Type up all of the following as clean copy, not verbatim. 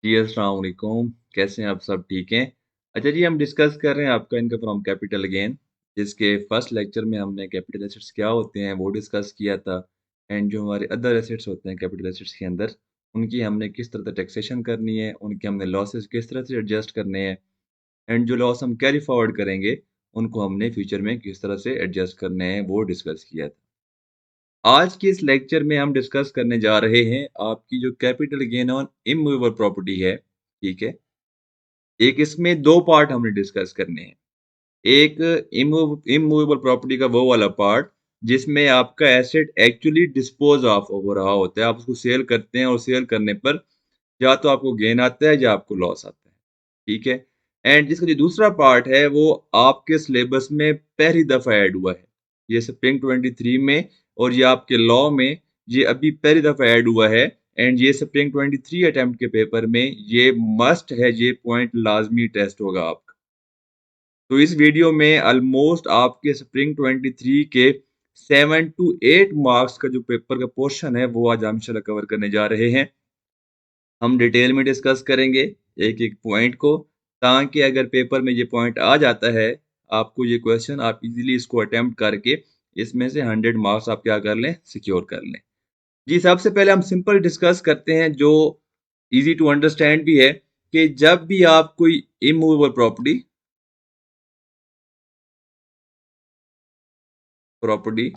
जी, अस्सलाम वालेकुम। कैसे हैं आप सब ठीक हैं? अच्छा जी, हम डिस्कस कर रहे हैं आपका इनकम फ्रॉम कैपिटल गेन, जिसके फर्स्ट लेक्चर में हमने कैपिटल एसेट्स क्या होते हैं वो डिस्कस किया था एंड जो हमारे अदर एसेट्स होते हैं कैपिटल एसेट्स के अंदर, उनकी हमने किस तरह से टैक्सेशन करनी है, उनके हमने लॉसेस किस तरह से एडजस्ट करने हैं एंड जो लॉस हम कैरी फॉरवर्ड करेंगे, उनको हमने फ्यूचर में किस तरह से एडजस्ट करने हैं वो डिस्कस किया था। आज के इस लेक्चर में हम डिस्कस करने जा रहे हैं आपकी जो capital gain on immovable property है, ठीक है? एक इसमें 2 पार्ट हमने डिस्कस करने हैं। एक इमूवेबल प्रॉपर्टी का वो वाला पार्ट जिसमें आपका एसेट एक्चुअली डिस्पोज़ ऑफ हो रहा होता है। आप उसको सेल करते हैं और सेल करने पर या तो आपको गेन आता है या आपको लॉस आता है। ठीक है? एंड जिसका जो दूसरा पार्ट है वो आपके सिलेबस में पहली दफ़ा ऐड हुआ है। ये स्प्रिंग 23 में और ये आपके लॉ में ये अभी पहली दफ़ा ऐड हुआ है एंड ये स्प्रिंग 23 अटेम्प्ट के पेपर में ये मस्ट है, ये पॉइंट लाज़मी टेस्ट होगा आपका। तो इस वीडियो में ऑलमोस्ट आपके स्प्रिंग 23 के 7 टू 8 मार्क्स का जो पेपर का पोर्शन है वो आज हम इंशाल्लाह कवर करने जा रहे हैं। हम डिटेल में डिस्कस करेंगे एक-एक पॉइंट को, ताकि अगर पेपर में ये पॉइंट आ जाता है, आपको ये क्वेश्चन आप इज़िली इसको अटेम्प्ट करके इसमें से 100 मार्क्स आप क्या कर लें, सिक्योर कर लें। जी, सबसे पहले हम सिंपल डिस्कस करते हैं जो ईज़ी टू अंडरस्टैंड भी है कि जब भी आप कोई इमूवेबल प्रॉपर्टी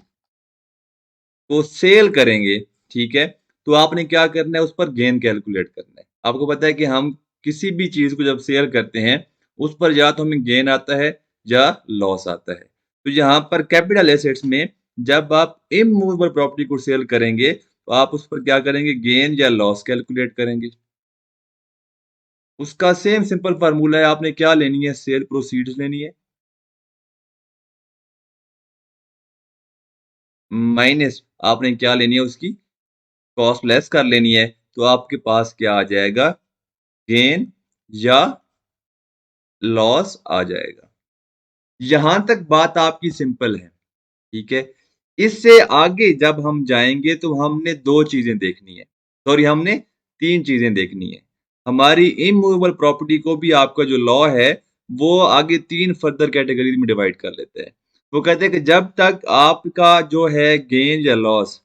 को सेल करेंगे, ठीक है? तो आपने क्या करना है, उस पर गेन कैलकुलेट करना है। आपको पता है कि हम किसी भी चीज़ को जब सेल करते हैं, उस पर या तो हमें गेन आता है या लॉस आता है। तो यहाँ पर कैपिटल एसेट्स में जब आप इमूवेबल प्रॉपर्टी को सेल करेंगे, तो आप उस पर क्या करेंगे, गेन या लॉस कैलकुलेट करेंगे। उसका सेम सिंपल फ़ॉर्मूला है, आपने क्या लेनी है, सेल प्रोसीड्स लेनी है, माइनस आपने क्या लेनी है, उसकी कॉस्ट लेस कर लेनी है। तो आपके पास क्या आ जाएगा, गेन या लॉस आ जाएगा। यहां तक बात आपकी सिंपल है, ठीक है। इससे आगे जब हम जाएंगे तो हमने दो चीजें देखनी है, सॉरी हमने तीन चीजें देखनी है। हमारी इमूवेबल प्रॉपर्टी को भी आपका जो लॉ है वो आगे तीन फर्दर कैटेगरी में डिवाइड कर लेते हैं। वो कहते हैं कि जब तक आपका जो है गेन या लॉस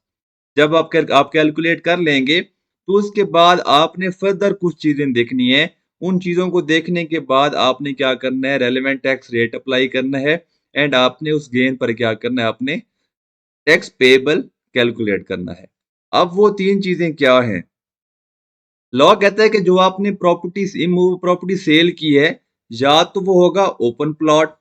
जब आप कैलकुलेट कर लेंगे, तो उसके बाद आपने फर्दर कुछ चीज़ें देखनी है। उन चीज़ों को देखने के बाद आपने क्या करना है, रेलेवेंट टैक्स रेट अप्लाई करना है एंड आपने उस गेन पर क्या करना है, आपने टैक्स पेएबल कैलकुलेट करना है। अब वो 3 चीज़ें क्या हैं? लॉ कहता है कि जो आपने प्रॉपर्टी सेल की है, या तो वो होगा ओपन प्लॉट।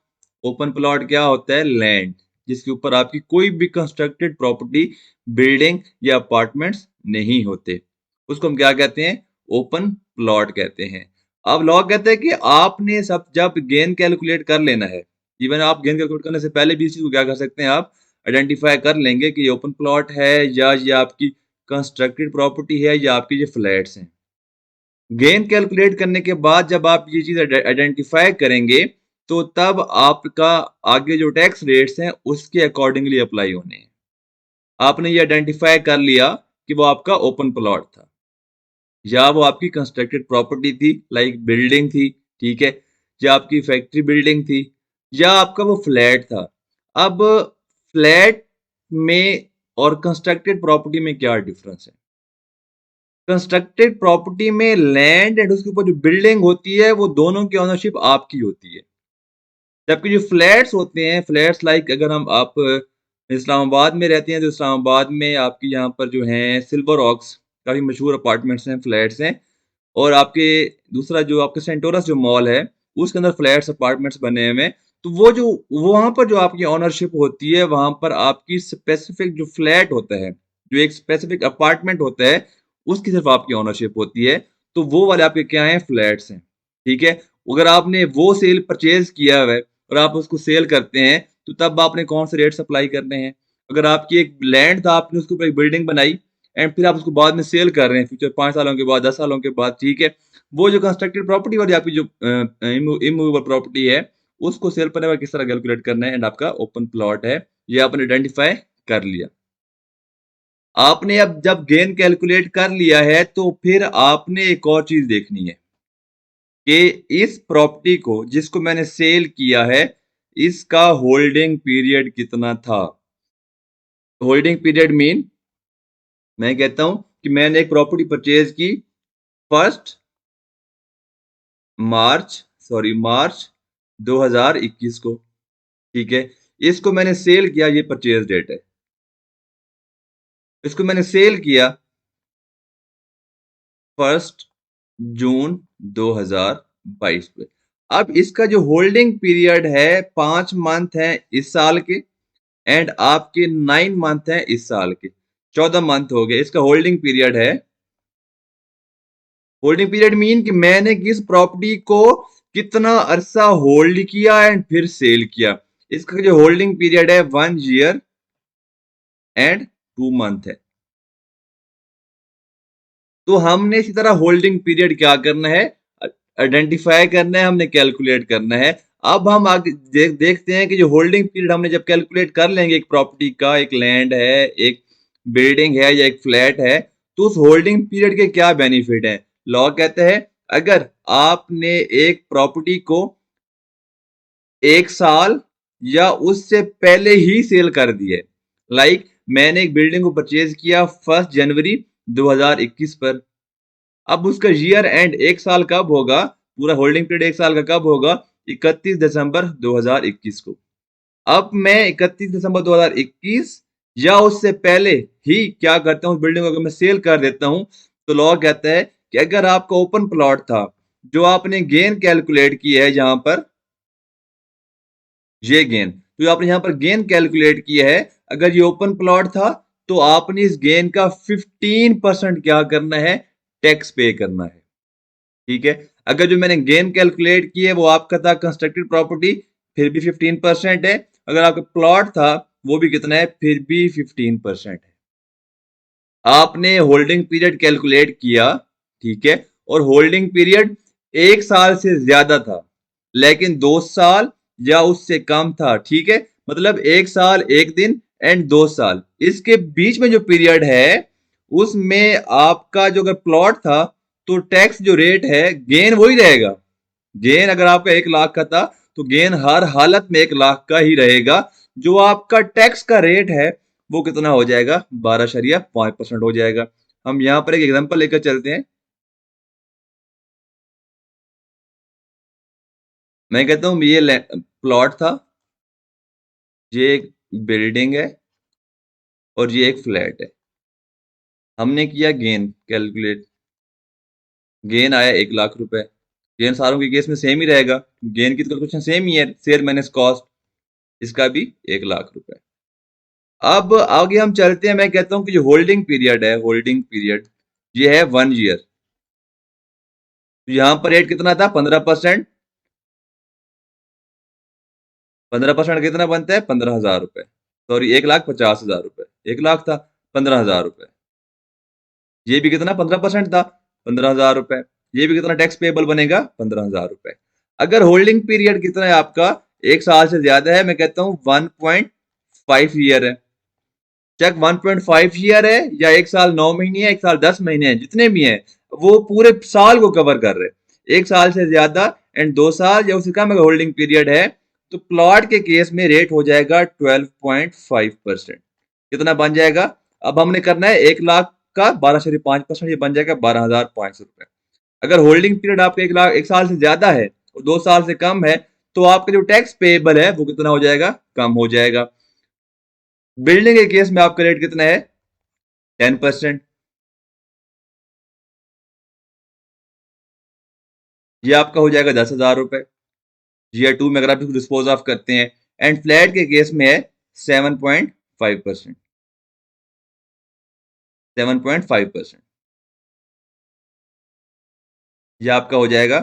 ओपन प्लॉट क्या होता है, लैंड जिसके ऊपर आपकी कोई भी कंस्ट्रक्टेड प्रॉपर्टी, बिल्डिंग या अपार्टमेंट्स नहीं होते, उसको हम क्या कहते हैं, ओपन प्लॉट कहते हैं। अब लॉ कहता है कि आपने सब जब गेन कैलकुलेट कर लेना है, इवन आप गेन कैलकुलेट करने से पहले भी इस चीज को क्या कर सकते हैं, आप आइडेंटिफाई कर लेंगे कि ये ओपन प्लॉट है या ये आपकी कंस्ट्रक्टेड प्रॉपर्टी है या आपके ये फ्लैट्स हैं। गेन कैलकुलेट करने के बाद जब आप ये चीज आइडेंटिफाई करेंगे, तो तब आपका आगे जो टैक्स रेट्स हैं उसके अकॉर्डिंगली अप्लाई होने हैं। आपने ये आइडेंटिफाई कर लिया कि वो आपका ओपन प्लॉट था या वो आपकी कंस्ट्रक्टेड प्रॉपर्टी थी, लाइक बिल्डिंग थी, ठीक है, या आपकी फैक्ट्री बिल्डिंग थी, या आपका वो फ्लैट था। अब फ्लैट में और कंस्ट्रक्टेड प्रॉपर्टी में क्या डिफरेंस है? कंस्ट्रक्टेड प्रॉपर्टी में लैंड एंड उसके ऊपर जो बिल्डिंग होती है वो दोनों की ओनरशिप आपकी होती है। जबकि जो फ्लैट्स होते हैं, फ्लैट्स लाइक अगर हम आप इस्लामाबाद में रहते हैं तो इस्लामाबाद में आपकी यहाँ पर जो हैं सिल्वर ऑक्स काफ़ी मशहूर अपार्टमेंट्स हैं, फ्लैट्स हैं। और आपके दूसरा जो आपके सेंटोरस जो मॉल है, उसके अंदर फ्लैट्स अपार्टमेंट्स बने हुए हैं। तो वो जो वहाँ पर जो आपकी ओनरशिप होती है, वहाँ पर आपकी स्पेसिफिक जो फ्लैट होता है, जो एक स्पेसिफिक अपार्टमेंट होता है, उसकी सिर्फ आपकी ओनरशिप होती है। तो वो वाले आपके क्या हैं, फ्लैट्स हैं, ठीक है। अगर आपने वो सेल परचेज किया हुआ है और आप उसको सेल करते हैं, तो तब आपने कौन से रेट्स अप्लाई करने हैं। अगर आपकी एक लैंड था, आपने उसके ऊपर एक बिल्डिंग बनाई एंड फिर आप उसको बाद में सेल कर रहे हैं, फ्यूचर 5 सालों के बाद, 10 सालों के बाद, ठीक है। वो जो कंस्ट्रक्टेड प्रॉपर्टी वाली आपकी जो इमूवेबल प्रॉपर्टी है, उसको सेल करने में किस तरह कैलकुलेट करना है एंड आपका ओपन प्लॉट है, ये आपने आइडेंटिफाई कर लिया। आपने अब जब गेन कैलकुलेट कर लिया है तो फिर आपने एक और चीज देखनी है कि इस प्रॉपर्टी को जिसको मैंने सेल किया है इसका होल्डिंग पीरियड कितना था। होल्डिंग पीरियड मीन मैं कहता हूं कि मैंने एक प्रॉपर्टी परचेज की फर्स्ट मार्च 2021 को, ठीक है। इसको मैंने सेल किया, ये परचेज डेट है। इसको मैंने सेल किया 1 जून 2022 पे। अब इसका जो होल्डिंग पीरियड है 5 मंथ है इस साल के, एंड आपके 9 मंथ है इस साल के, 14 मंथ हो गए। इसका होल्डिंग पीरियड है, होल्डिंग पीरियड मीन कि मैंने किस प्रॉपर्टी को कितना अरसा होल्ड किया एंड फिर सेल किया। इसका जो होल्डिंग पीरियड है 1 year एंड 2 मंथ है। तो हमने इसी तरह होल्डिंग पीरियड क्या करना है, आइडेंटिफाई करना है, हमने कैलकुलेट करना है। अब हम आगे देखते हैं कि जो होल्डिंग पीरियड हमने जब कैलकुलेट कर लेंगे एक प्रॉपर्टी का, एक लैंड है, एक बिल्डिंग है या एक फ्लैट है, तो उस होल्डिंग पीरियड के क्या बेनिफिट है। लॉ कहते हैं अगर आपने एक प्रॉपर्टी को 1 साल या उससे पहले ही सेल कर दिए, लाइक मैंने एक बिल्डिंग को परचेज किया 1 जनवरी 2021 पर। अब उसका ईयर एंड 1 साल कब होगा, पूरा होल्डिंग पीरियड 1 साल का कब होगा, 31 दिसंबर 2021 को। अब मैं 31 दिसंबर 2021 या उससे पहले ही क्या करता हूँ, उस बिल्डिंग को अगर मैं सेल कर देता हूँ तो लॉ कहता है कि अगर आपका ओपन प्लॉट था, जो आपने गेन कैलकुलेट किया है जहां पर ये गेन, तो आपने यहां पर गेन कैलकुलेट किया है, अगर ये ओपन प्लॉट था तो आपने इस गेन का 15% क्या करना है, टैक्स पे करना है, ठीक है। अगर जो मैंने गेन कैलकुलेट की है वो आपका था कंस्ट्रक्टेड प्रॉपर्टी, फिर भी 15% है। अगर आपका प्लॉट था वो भी कितना है, फिर भी 15% है। आपने होल्डिंग पीरियड कैलकुलेट किया, ठीक है, और होल्डिंग पीरियड 1 साल से ज्यादा था लेकिन 2 साल या उससे कम था, ठीक है। मतलब 1 साल 1 दिन एंड 2 साल, इसके बीच में जो पीरियड है उसमें आपका जो अगर प्लॉट था तो टैक्स जो रेट है गेन वही रहेगा। गेन अगर आपका 1 लाख का था तो गेन हर हालत में 1 लाख का ही रहेगा। जो आपका टैक्स का रेट है वो कितना हो जाएगा, 12.5% हो जाएगा। हम यहाँ पर एक एग्जांपल लेकर चलते हैं। मैं कहता हूँ ये प्लॉट था, ये एक बिल्डिंग है और ये एक फ्लैट है। हमने किया गेन कैलकुलेट, गेन आया 1 लाख रुपए। गेन सारों के केस में सेम ही रहेगा, गेन की तो कैलकुलेशन सेम ही है, शेयर माइनस कॉस्ट, इसका भी 1 लाख रुपए। अब आगे हम चलते हैं। मैं कहता हूं कि जो होल्डिंग पीरियड है, होल्डिंग पीरियड ये है 1 year। तो यहां पर रेट कितना था, 15%। 15% कितना बनता है, 15,000 रुपए। सॉरी, 1,50,000 रुपए, 1 लाख था, 15,000 रुपए। ये भी कितना, 15% था, 15,000 रुपए। ये भी कितना टैक्स पेबल बनेगा, 15,000 रुपए। अगर होल्डिंग पीरियड कितना है आपका, 1 साल से ज्यादा है, मैं कहता हूं 1.5 ईयर है। चेक 1.5 ईयर है या 1 साल 9 महीने है, 1 साल 10 महीने है, जितने भी हैं वो पूरे साल को कवर कर रहे हैं। 1 साल से ज्यादा एंड 2 साल या उससे कम अगर होल्डिंग पीरियड है तो प्लॉट के केस में रेट हो जाएगा 12.5%। कितना बन जाएगा, अब हमने करना है 1 लाख का 12.5%, ये बन जाएगा 12,500 रुपए। अगर होल्डिंग पीरियड आपका 1 लाख 1 साल से ज्यादा है और 2 साल से कम है तो आपका जो टैक्स पेएबल है वो कितना हो जाएगा, कम हो जाएगा। बिल्डिंग के केस में आपका रेट कितना है, 10%। ये आपका हो जाएगा 10,000 रुपए GR2 में अगर आप इसको डिस्पोज ऑफ करते हैं। एंड फ्लैट के केस में है 7.5%, 7.5%। ये आपका हो जाएगा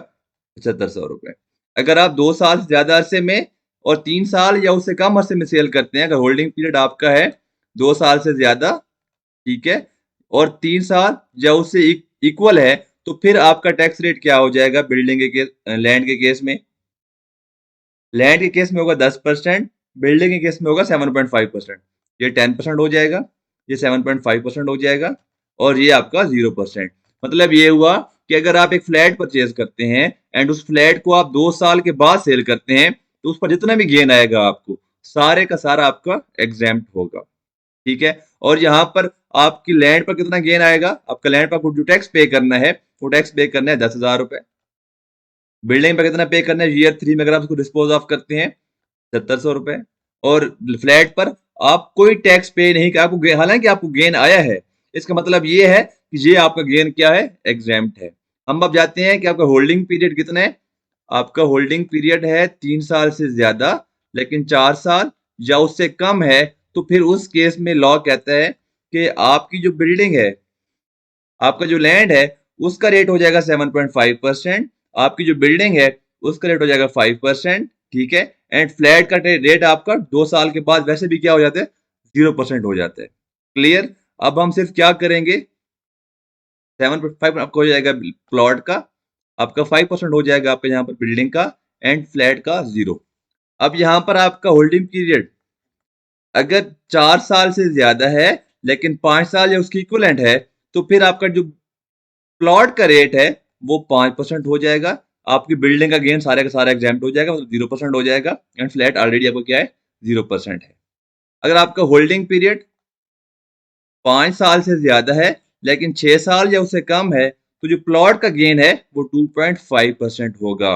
7500 रुपए। अगर आप 2 साल से ज्यादा अरसे में और 3 साल या उससे कम अरसे में सेल करते हैं, अगर होल्डिंग पीरियड आपका है 2 साल से ज्यादा, ठीक है, और 3 साल या उससे इक्वल है, तो फिर आपका टैक्स रेट क्या हो जाएगा, बिल्डिंग के केस, लैंड के केस में, लैंड के केस में होगा 10%, बिल्डिंग के केस में होगा 7.5%। ये 10% हो जाएगा। ये 7.5% हो जाएगा और ये आपका 0%। मतलब ये हुआ कि अगर आप एक फ्लैट परचेज करते हैं एंड उस फ्लैट को आप 2 साल के बाद सेल करते हैं तो उस पर जितना भी गेन आएगा आपको सारे का सारा आपका एग्जैम्प्ट होगा। ठीक है, और यहाँ पर आपकी लैंड पर कितना गेन आएगा, आपका लैंड पर जो टैक्स पे करना है वो टैक्स पे करना है 10,000 रुपए। बिल्डिंग पर कितना पे करना है ईयर 3 में अगर आप उसको डिस्पोज ऑफ करते हैं 700 रुपए। और फ्लैट पर आप कोई टैक्स पे नहीं कर, आपको हालांकि आपको गेन आया है, इसका मतलब ये है कि ये आपका गेन क्या है, एग्जैम्प्ट है। हम अब जाते हैं कि आपका होल्डिंग पीरियड कितना है। आपका होल्डिंग पीरियड है 3 साल से ज्यादा लेकिन 4 साल या उससे कम है, तो फिर उस केस में लॉ कहता है कि आपकी जो बिल्डिंग है, आपका जो लैंड है, उसका रेट हो जाएगा 7.5%। आपकी जो बिल्डिंग है उसका रेट हो जाएगा 5%। ठीक है, एंड फ्लैट का रेट आपका 2 साल के बाद वैसे भी क्या हो जाता है, 0% हो जाता है। क्लियर। अब हम सिर्फ क्या करेंगे, 7.5 आपका हो जाएगा प्लॉट का, आपका 5% हो जाएगा आपका यहाँ पर बिल्डिंग का, एंड फ्लैट का 0। अब यहाँ पर आपका होल्डिंग पीरियड अगर 4 साल से ज्यादा है लेकिन 5 साल या उसकी इक्वलेंट है, तो फिर आपका जो प्लॉट का रेट है वो 5% हो जाएगा। आपकी बिल्डिंग का गेन सारे का सारा एग्जाम्प्ट हो जाएगा, मतलब 0% हो जाएगा, एंड फ्लैट ऑलरेडी आपको क्या है, 0% है। अगर आपका होल्डिंग पीरियड 5 साल से ज्यादा है लेकिन 6 साल या उससे कम है, तो जो प्लॉट का गेन है वो 2.5% होगा।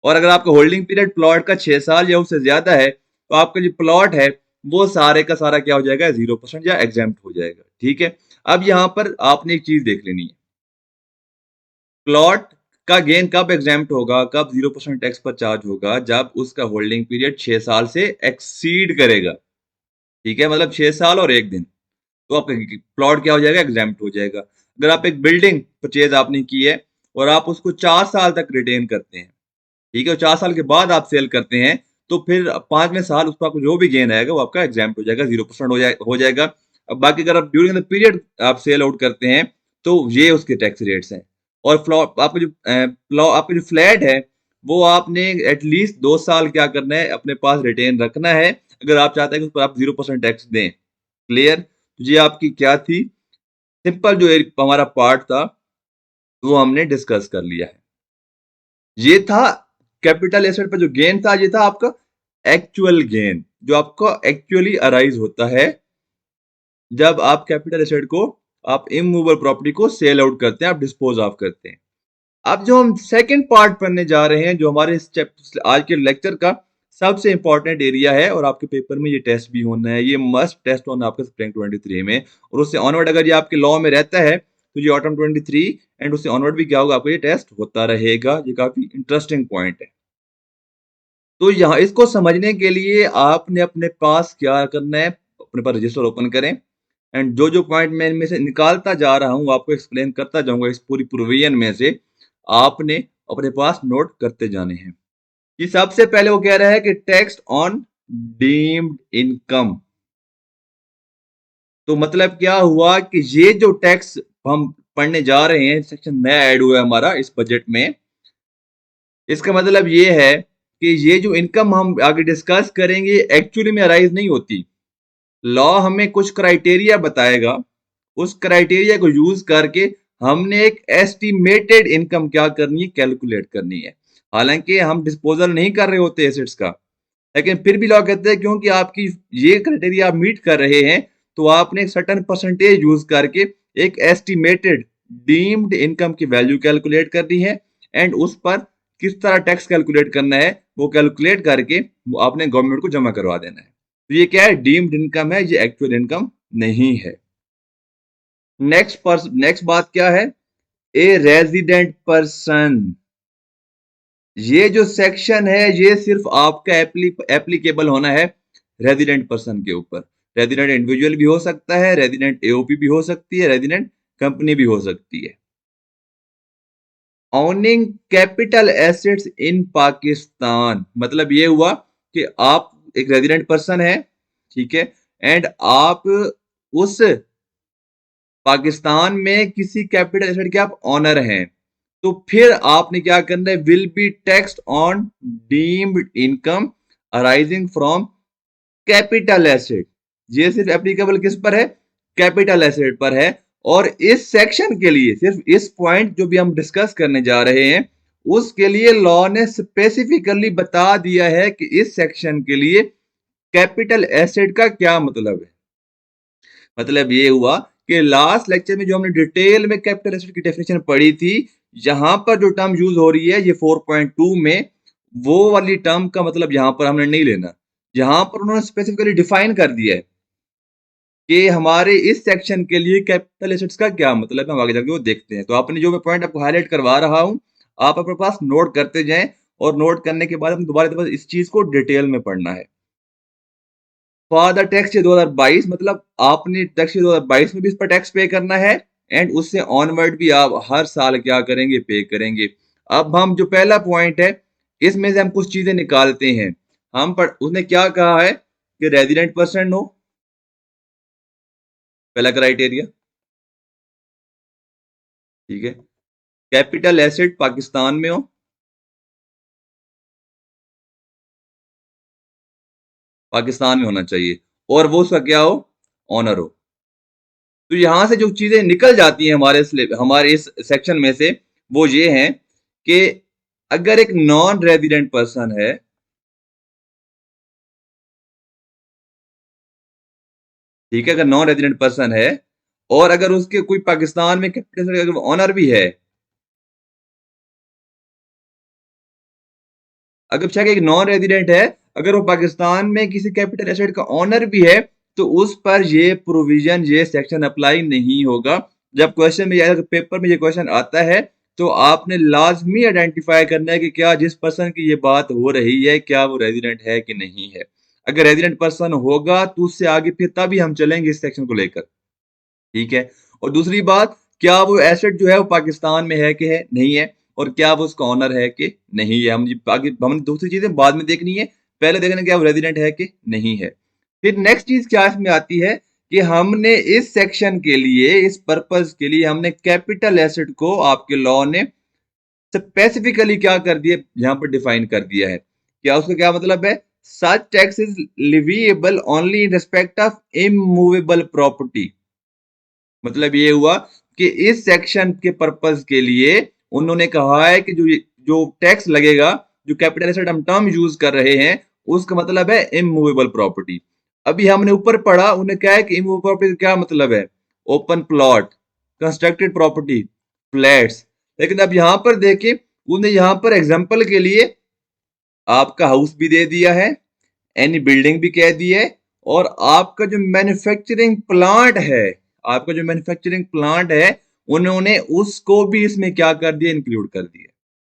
और अगर आपका होल्डिंग पीरियड प्लॉट का 6 साल या उससे ज्यादा है, तो आपका जो प्लॉट है वो सारे का सारा क्या हो जाएगा, 0% या एग्जाम्प्ट हो जाएगा। ठीक है, अब यहाँ पर आपने एक चीज देख लेनी है, प्लॉट का गेन कब एग्जाम्प्ट होगा, कब 0% टैक्स पर चार्ज होगा, जब उसका होल्डिंग पीरियड 6 साल से एक्सीड करेगा। ठीक है, मतलब 6 साल और 1 दिन, तो आपका प्लॉट क्या हो जाएगा, एग्जाम्प्ट हो जाएगा। अगर आप एक बिल्डिंग परचेज आपने की है और आप उसको 4 साल तक रिटेन करते हैं, ठीक है, और 4 साल के बाद आप सेल करते हैं, तो फिर 5वें साल उस पर आपको जो भी गेन आएगा वो आपका एग्जाम्प्ट हो जाएगा, 0% हो जाएगा। अब बाकी अगर आप ड्यूरिंग द पीरियड आप सेल आउट करते हैं तो ये उसके टैक्स रेट्स हैं। और आपका जो फ्लैट है वो आपने एटलीस्ट 2 साल क्या करना है, अपने पास रिटेन रखना है, अगर आप चाहते हैं कि उस पर आप 0% टैक्स दें। क्लियर। तो ये आपकी क्या थी, सिंपल जो हमारा पार्ट था वो हमने डिस्कस कर लिया है। ये था कैपिटल एसेट पर जो गेन था, ये था आपका एक्चुअल गेन जो आपको एक्चुअली अराइज होता है जब आप कैपिटल एसेट को, आप इमूवेबल प्रॉपर्टी को सेल आउट करते हैं, आप डिस्पोज ऑफ करते हैं। अब जो हम सेकंड पार्ट पढ़ने जा रहे हैं, जो हमारे इस आज के लेक्चर का सबसे इंपॉर्टेंट एरिया है, और आपके पेपर में ये टेस्ट भी होना है, ये मस्ट टेस्ट होना आपका स्प्रिंग 23 में, और उससे ऑनवर्ड अगर ये आपके लॉ में रहता है तो ये ऑटम 23 एंड उससे ऑनवर्ड भी क्या होगा, आपको ये टेस्ट होता रहेगा। ये काफी इंटरेस्टिंग पॉइंट है। तो यहाँ इसको समझने के लिए आपने अपने पास क्या करना है, अपने पास रजिस्टर ओपन करें, एंड जो जो पॉइंट मैं इनमें से निकालता जा रहा हूँ आपको एक्सप्लेन करता जाऊंगा इस पूरी प्रोविजन में से, आपने अपने पास नोट करते जाने हैं। कि सबसे पहले वो कह रहा है कि टैक्स ऑन डीम्ड इनकम। तो मतलब क्या हुआ कि ये जो टैक्स हम पढ़ने जा रहे हैं, सेक्शन नया ऐड हुआ है हमारा इस बजट में, इसका मतलब ये है कि ये जो इनकम हम आगे डिस्कस करेंगे एक्चुअली में अराइज नहीं होती। लॉ हमें कुछ क्राइटेरिया बताएगा, उस क्राइटेरिया को यूज करके हमने एक एस्टिमेटेड इनकम क्या करनी है, कैलकुलेट करनी है। हालांकि हम डिस्पोजल नहीं कर रहे होते एसेट्स का, लेकिन फिर भी लॉ कहते हैं क्योंकि आपकी ये क्राइटेरिया आप मीट कर रहे हैं, तो आपने एक सर्टन परसेंटेज यूज करके एक एस्टिमेटेड डीम्ड इनकम की वैल्यू कैलकुलेट करनी है, एंड उस पर किस तरह टैक्स कैलकुलेट करना है वो कैलकुलेट करके वो आपने गवर्नमेंट को जमा करवा देना है। तो ये क्या है, डीम्ड इनकम है, ये एक्चुअल इनकम नहीं है। नेक्स्ट बात क्या है, ए रेजिडेंट पर्सन। ये जो सेक्शन है ये सिर्फ आपका एप्लीकेबल होना है रेजिडेंट पर्सन के ऊपर। रेजिडेंट इंडिविजुअल भी हो सकता है, रेजिडेंट एओपी भी हो सकती है, रेजिडेंट कंपनी भी हो सकती है। ऑनिंग कैपिटल एसेट्स इन पाकिस्तान, मतलब ये हुआ कि आप एक रेजिडेंट पर्सन है, ठीक है, एंड आप उस पाकिस्तान में किसी कैपिटल एसेट के आप ऑनर हैं, तो फिर आपने क्या करना है, will be taxed on deemed income arising from capital asset. ये सिर्फ एप्लीकेबल किस पर है, कैपिटल एसेट पर है। और इस सेक्शन के लिए सिर्फ इस पॉइंट जो भी हम डिस्कस करने जा रहे हैं उसके लिए लॉ ने स्पेसिफिकली बता दिया है कि इस सेक्शन के लिए कैपिटल एसेट का क्या मतलब है। मतलब ये हुआ कि लास्ट लेक्चर में जो हमने डिटेल में कैपिटल एसेट की डेफिनेशन पढ़ी थी, यहां पर जो टर्म यूज हो रही है ये 4.2 में, वो वाली टर्म का मतलब यहां पर हमने नहीं लेना। यहां पर उन्होंने स्पेसिफिकली डिफाइन कर दिया है कि हमारे इस सेक्शन के लिए कैपिटल एसेट्स का क्या मतलब है। हम आगे जाके वो देखते हैं। तो आपने जो मैं पॉइंट आपको हाईलाइट करवा रहा हूं, आप अपने पास नोट करते जाएं, और नोट करने के बाद हम दोबारा इस चीज को डिटेल में पढ़ना है। फॉर द टैक्स ईयर 2022, मतलब आपने टैक्स ईयर 2022 में भी इस पर टैक्स पे करना है, एंड उससे ऑनवर्ड भी आप हर साल क्या करेंगे, पे करेंगे। अब हम जो पहला पॉइंट है इसमें से हम कुछ चीजें निकालते हैं। हम पर उसने क्या कहा है कि रेजिडेंट पर्सन हो, पहला क्राइटेरिया, ठीक है। कैपिटल एसेट पाकिस्तान में हो, पाकिस्तान में होना चाहिए, और वो उसका क्या हो, ऑनर हो। तो यहां से जो चीजें निकल जाती हैं हमारे इस सेक्शन में से, वो ये हैं कि अगर एक नॉन रेजिडेंट पर्सन है, ठीक है, अगर नॉन रेजिडेंट पर्सन है और अगर उसके कोई पाकिस्तान में कैपिटल ऑनर भी है, अगर चाहे एक नॉन रेजिडेंट है, अगर वो पाकिस्तान में किसी कैपिटल एसेट का ऑनर भी है, तो उस पर ये प्रोविजन, ये सेक्शन अप्लाई नहीं होगा। जब क्वेश्चन में या पेपर में ये क्वेश्चन आता है तो आपने लाजमी आइडेंटिफाई करना है कि क्या जिस पर्सन की ये बात हो रही है क्या वो रेजिडेंट है कि नहीं है। अगर रेजिडेंट पर्सन होगा तो उससे आगे फिर तभी हम चलेंगे इस सेक्शन को लेकर, ठीक है। और दूसरी बात, क्या वो एसेट जो है वो पाकिस्तान में है कि है नहीं है, और क्या वो उसका ऑनर है कि नहीं है। हम आगे हमने दूसरी चीजें बाद में देखनी है, पहले देखना क्या वो रेजिडेंट है कि नहीं है। फिर नेक्स्ट चीज क्या इसमें आती है कि हमने इस सेक्शन के लिए, इस पर्पस के लिए हमने कैपिटल एसेट को आपके लॉ ने स्पेसिफिकली क्या कर दिया, यहां पर डिफाइन कर दिया है। क्या उसका क्या मतलब है, such tax is leviable only in respect of immovable property. मतलब ये हुआ कि इस सेक्शन के पर्पस के लिए उन्होंने कहा है कि जो टैक्स लगेगा, जो कैपिटल एसेट हम टर्म यूज कर रहे हैं, उसका मतलब है इमूवेबल प्रॉपर्टी। अभी हमने ऊपर पढ़ा, उन्हें क्या है कि इमूवेबल प्रॉपर्टी क्या मतलब है, open plot, constructed property, flats. लेकिन अब यहां पर देखिए, उन्हें यहां पर एग्जांपल के लिए आपका हाउस भी दे दिया है, एनी बिल्डिंग भी कह दी है, और आपका जो मैन्युफैक्चरिंग प्लांट है, आपका जो मैन्युफैक्चरिंग प्लांट है, उन्होंने उसको भी इसमें क्या कर दिया, इंक्लूड कर दिया।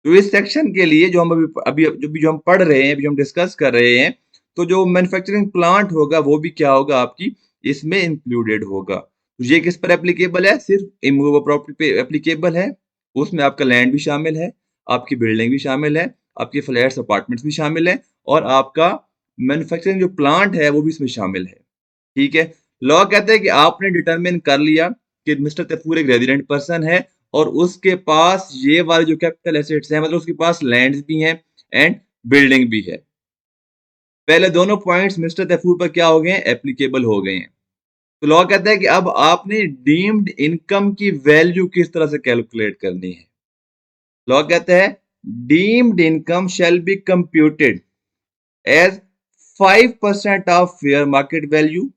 तो इस सेक्शन के लिए जो हम अभी अभी जो हम पढ़ रहे हैं, अभी हम डिस्कस कर रहे हैं, तो जो मैन्युफैक्चरिंग प्लांट होगा वो भी क्या होगा, आपकी इसमें इंक्लूडेड होगा। तो ये किस पर एप्लीकेबल है, सिर्फ इमूवेबल प्रॉपर्टी पे एप्लीकेबल है। उसमें आपका लैंड भी शामिल है, आपकी बिल्डिंग भी शामिल है, आपके फ्लैट्स अपार्टमेंट्स भी शामिल है, और आपका मैन्युफैक्चरिंग जो प्लांट है वो भी इसमें शामिल है, ठीक है। लॉ कहते हैं कि आपने डिटरमिन कर लिया कि मिस्टर तैफूर एक रेजिडेंट पर्सन है, और उसके पास ये वाले जो कैपिटल एसेट्स हैं, मतलब उसके पास लैंड्स भी हैं एंड बिल्डिंग भी है। पहले दोनों पॉइंट्स मिस्टर तैफूर पर क्या हो गए हैं, एप्लीकेबल हो गए हैं। तो लॉ कहता है कि अब आपने डीम्ड इनकम की वैल्यू किस तरह से कैलकुलेट करनी है। लॉ कहता है deemed income shall be computed as 5% of fair market value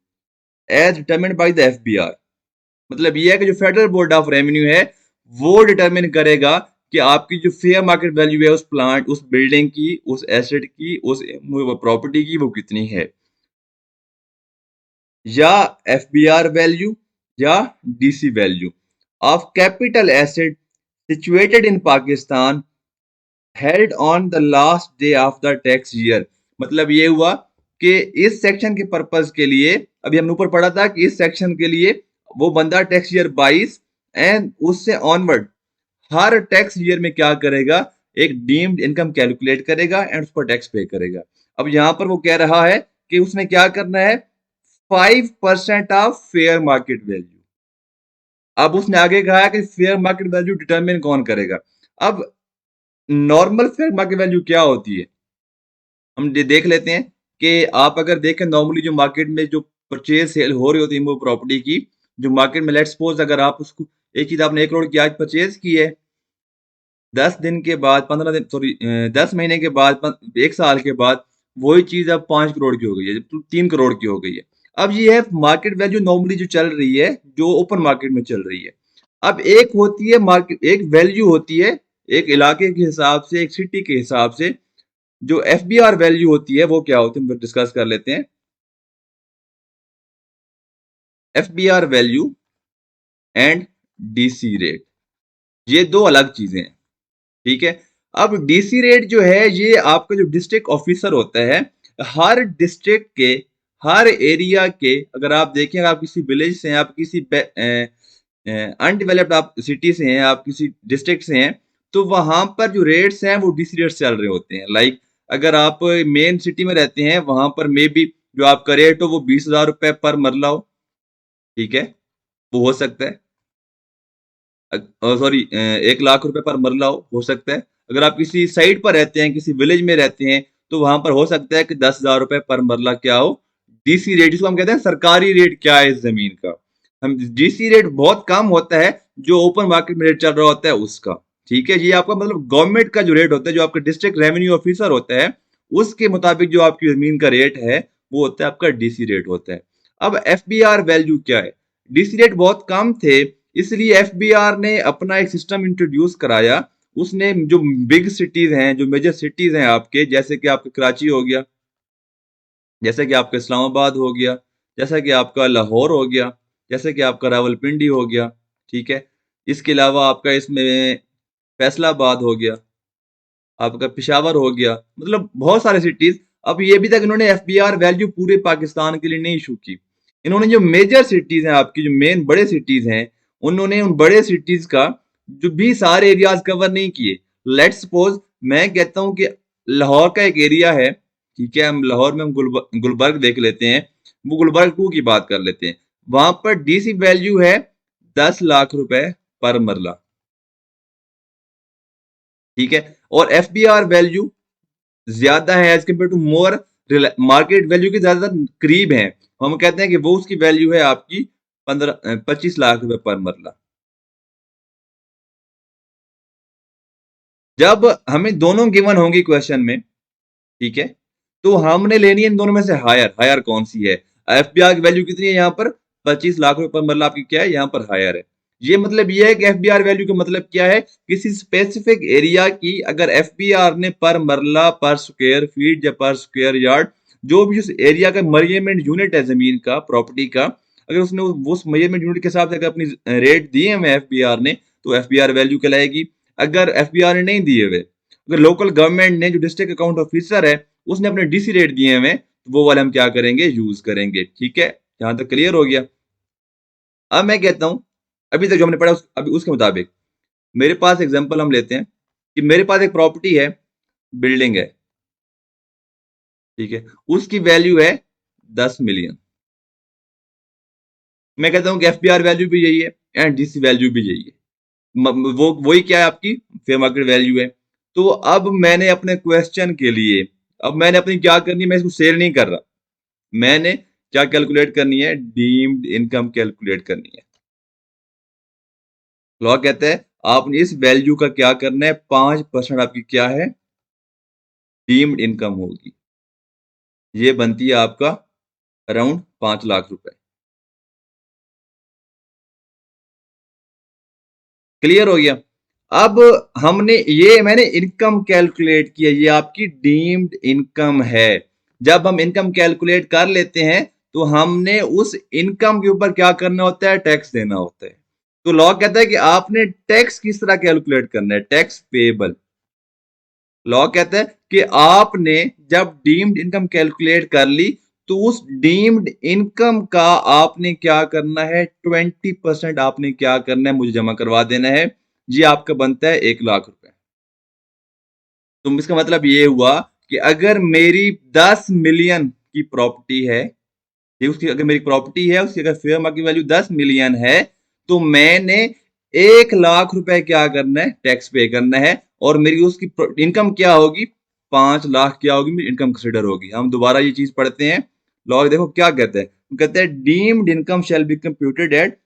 as determined by the FBR. मतलब ये है कि जो फेडरल बोर्ड ऑफ रेवेन्यू है वो डिटरमिन करेगा कि आपकी जो फेयर मार्केट वैल्यू है उस प्लांट, उस बिल्डिंग की, उस एसेट की, उस प्रॉपर्टी की, वो कितनी है, या एफबीआर वैल्यू या DC value of capital asset situated in Pakistan held on the last day of the tax year. मतलब ये हुआ कि इस सेक्शन के पर्पस के लिए, अभी हमने ऊपर पढ़ा था कि इस सेक्शन के लिए वो बंदा टैक्स ईयर 22 एंड उससे ऑनवर्ड हर टैक्स ईयर में क्या करेगा, एक डीम्ड इनकम कैलकुलेट करेगा एंड उस पर टैक्स पे करेगा। अब यहां पर वो कह रहा है कि उसने क्या करना है, 5% ऑफ फेयर मार्केट वैल्यू। अब उसने आगे कहा है कि फेयर मार्केट वैल्यू डिटरमिन कौन करेगा। अब नॉर्मल फेयर मार्केट वैल्यू क्या होती है, हम देख लेते हैं कि आप अगर देखें नॉर्मली जो मार्केट में जो परचेज सेल हो रही होती है वो प्रॉपर्टी की, जो मार्केट में लेट्स सपोज अगर आप उसको एक चीज आपने 1 करोड़ की आज परचेज की है, 10 दिन के बाद 15 दिन सॉरी 10 महीने के बाद 1 साल के बाद वही चीज अब 5 करोड़ की हो गई है, 3 करोड़ की हो गई है। अब ये है मार्केट वैल्यू नॉर्मली जो चल रही है, जो ओपन मार्केट में चल रही है। अब एक होती है मार्केट, एक वैल्यू होती है एक इलाके के हिसाब से, एक सिटी के हिसाब से। जो एफबीआर वैल्यू होती है वो क्या होती है, हम डिस्कस कर लेते हैं। FBR value and DC rate, ये दो अलग चीजें हैं, ठीक है। अब डीसी रेट जो है ये आपका जो डिस्ट्रिक्ट ऑफिसर होता है, हर डिस्ट्रिक्ट के हर एरिया के, अगर आप देखें आप किसी विलेज से हैं, आप किसी अनडेवलप्ड आप सिटी से हैं, आप किसी डिस्ट्रिक्ट से हैं, तो वहां पर जो रेट्स हैं वो डीसी रेट्स चल रहे होते हैं। लाइक अगर आप मेन सिटी में रहते हैं वहां पर मे बी जो आपका रेट हो वो 20,000 रुपए पर मरला हो, ठीक है, वो हो सकता है। सॉरी 1 लाख रुपए पर मरला हो सकता है। अगर आप किसी साइड पर रहते हैं, किसी विलेज में रहते हैं, तो वहां पर हो सकता है कि 10,000 रुपए पर मरला क्या हो, डीसी रेट, जिसको हम कहते हैं सरकारी रेट क्या है इस जमीन का। हम डीसी रेट बहुत कम होता है जो ओपन मार्केट में रेट चल रहा होता है उसका, ठीक है। ये आपका मतलब गवर्नमेंट का जो रेट होता है, जो आपका डिस्ट्रिक्ट रेवेन्यू ऑफिसर होता है, उसके मुताबिक जो आपकी जमीन का रेट है वो होता है आपका डीसी रेट होता है। अब एफबीआर वैल्यू क्या है, डीसी रेट बहुत कम थे, इसलिए एफबीआर ने अपना एक सिस्टम इंट्रोड्यूस कराया। उसने जो बिग सिटीज हैं, जो मेजर सिटीज हैं आपके, जैसे कि आपका कराची हो गया, जैसे कि आपका इस्लामाबाद हो गया, जैसा कि आपका लाहौर हो गया, जैसे कि आपका रावलपिंडी हो गया, ठीक है। इसके अलावा आपका इसमें फैसलाबाद हो गया, आपका पिशावर हो गया, मतलब बहुत सारे सिटीज। अब ये भी तक इन्होंने एफबीआर वैल्यू पूरे पाकिस्तान के लिए नहीं इशू की। इन्होंने जो मेजर सिटीज हैं आपकी, जो मेन बड़े सिटीज हैं, उन्होंने उन बड़े सिटीज का जो भी सारे एरियाज कवर नहीं किए। लेट्स सपोज मैं कहता हूं कि लाहौर का एक एरिया है, ठीक है, हम लाहौर में हम गुलबर्ग देख लेते हैं, वो गुलबर्ग 2 की बात कर लेते हैं। वहां पर डीसी वैल्यू है 10 लाख रुपए पर मरला, ठीक है। और एफबीआर वैल्यू ज्यादा है as compare to more, market value के ज्यादा करीब है। हम कहते हैं कि वो उसकी वैल्यू है आपकी 25 लाख रुपए पर मरला। जब हमें दोनों गिवन होंगी क्वेश्चन में, ठीक है, तो हमने लेनी है इन दोनों में से हायर। हायर कौन सी है, एफबीआर की वैल्यू कितनी है यहाँ पर, 25 लाख रुपए पर मरला आपकी क्या है यहाँ पर हायर है। ये मतलब ये है कि एफबीआर वैल्यू का मतलब क्या है, किसी स्पेसिफिक एरिया की अगर एफबीआर ने पर मरला, पर स्क्वायर फीट या पर स्क्वायर यार्ड, जो भी उस एरिया का मेजरमेंट यूनिट है जमीन का, प्रॉपर्टी का, अगर उसने उस मेजरमेंट यूनिट के हिसाब से अगर अपनी रेट दिए हुए एफबीआर ने, तो एफबीआर वैल्यू कहलाएगी। अगर एफबीआर ने नहीं दिए हुए, अगर लोकल गवर्नमेंट ने, जो डिस्ट्रिक्ट अकाउंट ऑफिसर है, उसने अपने डीसी रेट दिए हुए, तो वो वाले हम क्या करेंगे, यूज करेंगे, ठीक है। यहां तक क्लियर हो गया। अब मैं कहता हूं अभी तक जो हमने पढ़ा अभी उसके मुताबिक मेरे पास एग्जांपल हम लेते हैं कि मेरे पास एक प्रॉपर्टी है, बिल्डिंग है, ठीक है, उसकी वैल्यू है 10 मिलियन। मैं कहता हूं कि एफबीआर वैल्यू भी यही है एंड डीसी वैल्यू भी यही है। वो वही क्या है आपकी फेयर मार्केट वैल्यू है। तो अब मैंने अपने क्वेश्चन के लिए, अब मैंने अपनी क्या करनी है, मैं इसको सेल नहीं कर रहा, मैंने क्या कैलकुलेट करनी है, डीम्ड इनकम कैलकुलेट करनी है। लॉ कहता है आपने इस वैल्यू का क्या करना है, 5% आपकी क्या है, डीम्ड इनकम होगी। ये बनती है आपका अराउंड 5 लाख रुपए। क्लियर हो गया। अब हमने ये मैंने इनकम कैलकुलेट किया, ये आपकी डीम्ड इनकम है। जब हम इनकम कैलकुलेट कर लेते हैं तो हमने उस इनकम के ऊपर क्या करना होता है, टैक्स देना होता है। तो लॉ कहता है कि आपने टैक्स किस तरह कैलकुलेट करना है, टैक्स पेएबल। लॉ कहता है कि आपने जब डीम्ड इनकम कैलकुलेट कर ली, तो उस डीम्ड इनकम का आपने क्या करना है, 20% आपने क्या करना है, मुझे जमा करवा देना है। ये आपका बनता है 1 लाख रुपए। तो इसका मतलब ये हुआ कि अगर मेरी 10 मिलियन की प्रॉपर्टी है, ये उसकी अगर मेरी प्रॉपर्टी है, उसकी अगर फेयर मार्केट वैल्यू 10 मिलियन है, तो मैंने 1 लाख रुपए क्या करना है, टैक्स पे करना है। और मेरी उसकी इनकम क्या होगी, 5 लाख क्या होगी, मेरी इनकम कंसिडर होगी। हम दोबारा ये चीज पढ़ते हैं। लॉ देखो क्या कहते हैं, कहते हैं deemed income shall be computed at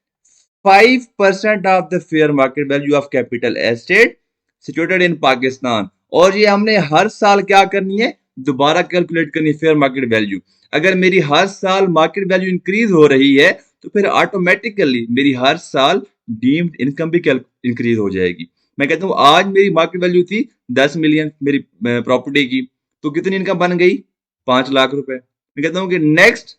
5% of the fair market value of capital asset situated in Pakistan. और ये हमने हर साल क्या करनी है, दोबारा कैलकुलेट करनी है फेयर मार्केट वैल्यू। अगर मेरी हर साल मार्केट वैल्यू इंक्रीज हो रही है तो फिर ऑटोमेटिकली मेरी हर साल डीम्ड इनकम भी इंक्रीज हो जाएगी। मैं कहता हूँ आज मेरी मार्केट वैल्यू थी 10 मिलियन मेरी प्रॉपर्टी की, तो कितनी इनकम बन गई, 5 लाख रुपए। मैं कहता हूँ कि नेक्स्ट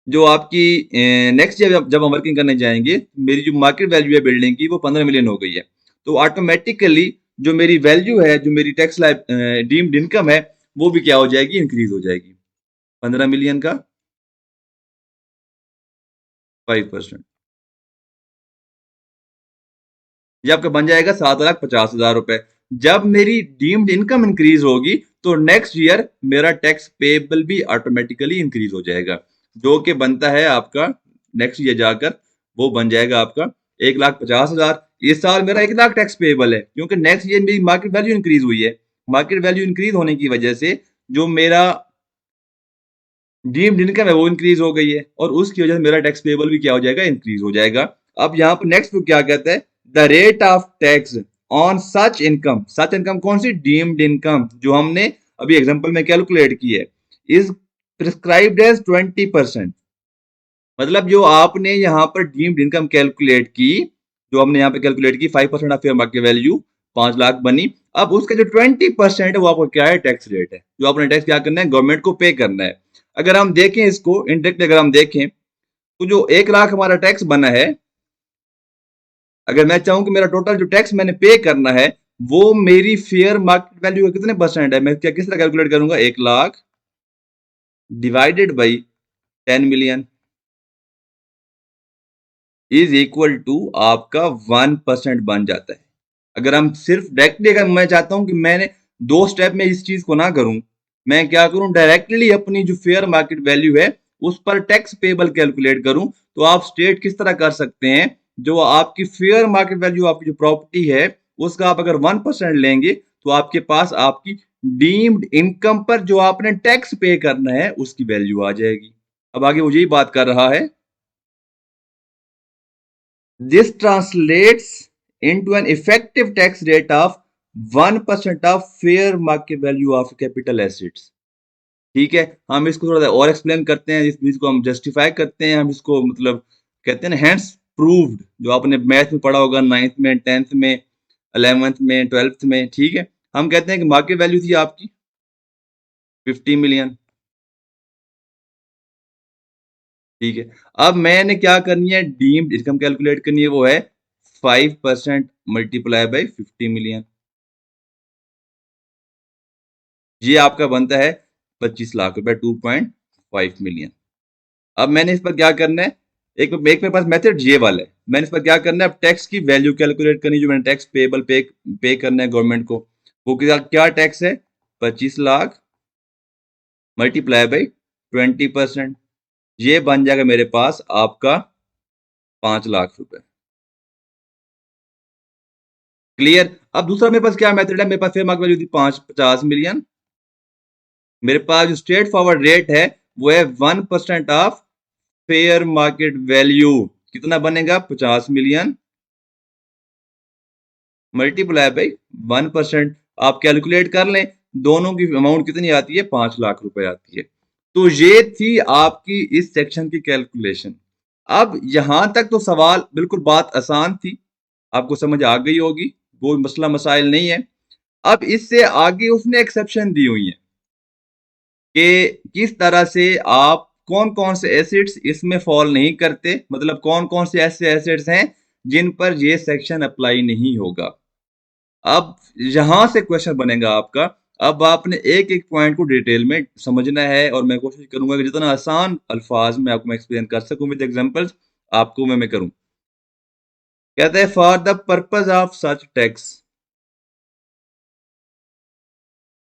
जो आपकी नेक्स्ट जब हम वर्किंग करने जाएंगे, मेरी जो मार्केट वैल्यू है बिल्डिंग की वो 15 मिलियन हो गई है, तो ऑटोमेटिकली जो मेरी वैल्यू है, जो मेरी टैक्स डीम्ड इनकम है, वो भी क्या हो जाएगी, इंक्रीज हो जाएगी। 15 मिलियन का 5%, ये आपका बन जाएगा 7,50,000 रुपए। जब मेरी डीम्ड इनकम इंक्रीज होगी तो नेक्स्ट ईयर मेरा टैक्स पेबल भी ऑटोमेटिकली इंक्रीज हो जाएगा, जो कि बनता है आपका नेक्स्ट ईयर जाकर वो बन जाएगा आपका 1,50,000। इस साल मेरा 1 लाख टैक्स पेबल है क्योंकि नेक्स्ट ईयर मेरी मार्केट वैल्यू इंक्रीज हुई है। मार्केट वैल्यू इंक्रीज होने की वजह से जो मेरा डीम्ड इनकम है वो इंक्रीज हो गई है और उसकी वजह से मेरा टैक्स पेबल भी क्या हो जाएगा, इंक्रीज हो जाएगा। अब यहाँ पर नेक्स्ट क्या कहता है, the rate of tax on such income कौन सी, डीम्ड इनकम, जो हमने अभी एग्जांपल में कैलकुलेट की है, इज प्रिस्क्राइब्ड एज 20%। मतलब जो आपने यहाँ पर डीम्ड इनकम कैलकुलेट की, जो हमने यहाँ पे कैलकुलेट की 5% of fair market value 5 lakh बनी। अब उसका जो 20% है वो आपका क्या है, टैक्स रेट है, जो आपने टैक्स क्या करना है, गवर्नमेंट को पे करना है। अगर हम देखें इसको इनडायरेक्ट, अगर हम देखें तो जो 1 लाख हमारा टैक्स बना है, अगर मैं चाहूं कि मेरा टोटल जो टैक्स मैंने पे करना है वो मेरी फेयर मार्केट वैल्यू का कितने परसेंट है, मैं क्या किस तरह कैलकुलेट करूंगा, 1 lakh divided by 10 million is equal to आपका 1% बन जाता है। अगर हम सिर्फ डायरेक्टली, अगर मैं चाहता हूं कि मैंने 2 स्टेप में इस चीज को ना करूं, मैं क्या करूं, डायरेक्टली अपनी जो फेयर मार्केट वैल्यू है उस पर टैक्स पेबल कैलकुलेट करूं, तो आप स्टेट किस तरह कर सकते हैं, जो आपकी फेयर मार्केट वैल्यू आपकी जो प्रॉपर्टी है उसका आप अगर 1% लेंगे तो आपके पास आपकी डीम्ड इनकम पर जो आपने टैक्स पे करना है उसकी वैल्यू आ जाएगी। अब आगे वो यही बात कर रहा है, this translates into an effective tax rate of 1% of fair market value of capital assets। ठीक है, हम इसको थोड़ा और एक्सप्लेन करते हैं, इस चीज को हम जस्टिफाई करते हैं, हम इसको मतलब कहते हैं ना हैंड्स प्रूव्ड, जो आपने मैथ में पढ़ा होगा 9th में, 10th में, 11th में, 12th में। ठीक है, हम कहते हैं कि मार्केट वैल्यू थी आपकी 50 मिलियन। ठीक है, अब मैंने क्या करनी है, डीम्ड इनकम कैलकुलेट करनी है, वो है 5% मल्टीप्लाई बाई 50 मिलियन, ये आपका बनता है 25 लाख रुपए, 2.5 मिलियन। अब मैंने इस पर क्या करना है, एक मेरे पास मेथड ये वाला है, मैंने इस पर क्या करना है, अब टैक्स की वैल्यू कैलकुलेट करनी, जो मैंने टैक्स पेबल पे करना है गवर्नमेंट को, वो क्या टैक्स है, 25 लाख मल्टीप्लाई बाई 20%, ये बन जाएगा मेरे पास आपका 5 लाख रुपए। क्लियर। अब दूसरा मेरे पास क्या मेथड है, मेरे पास फेयर मार्केट वैल्यू थी 50 मिलियन, मेरे पास जो स्ट्रेट फॉरवर्ड रेट है वो है 1% ऑफ फेयर मार्केट वैल्यू, कितना बनेगा, 50 मिलियन मल्टीप्लाई बाई 1%। आप कैलकुलेट कर लें दोनों की अमाउंट कितनी आती है, 5 लाख रुपए आती है। तो ये थी आपकी इस सेक्शन की कैलकुलेशन। अब यहां तक तो सवाल बिल्कुल बात आसान थी, आपको समझ आ गई होगी, कोई मसला मसाइल नहीं है। अब इससे आगे उसने एक्सेप्शन दी हुई है कि किस तरह से आप कौन कौन से एसेट्स इसमें फॉल नहीं करते, मतलब कौन कौन से ऐसे एसेट्स हैं जिन पर ये सेक्शन अप्लाई नहीं होगा। अब यहां से क्वेश्चन बनेगा आपका, अब आपने एक एक पॉइंट को डिटेल में समझना है और मैं कोशिश करूंगा कि जितना आसान अल्फाज में आपको मैं एक्सप्लेन कर सकूं विद एग्जांपल्स, आपको मैं करूं। कहता है for the purpose of such tax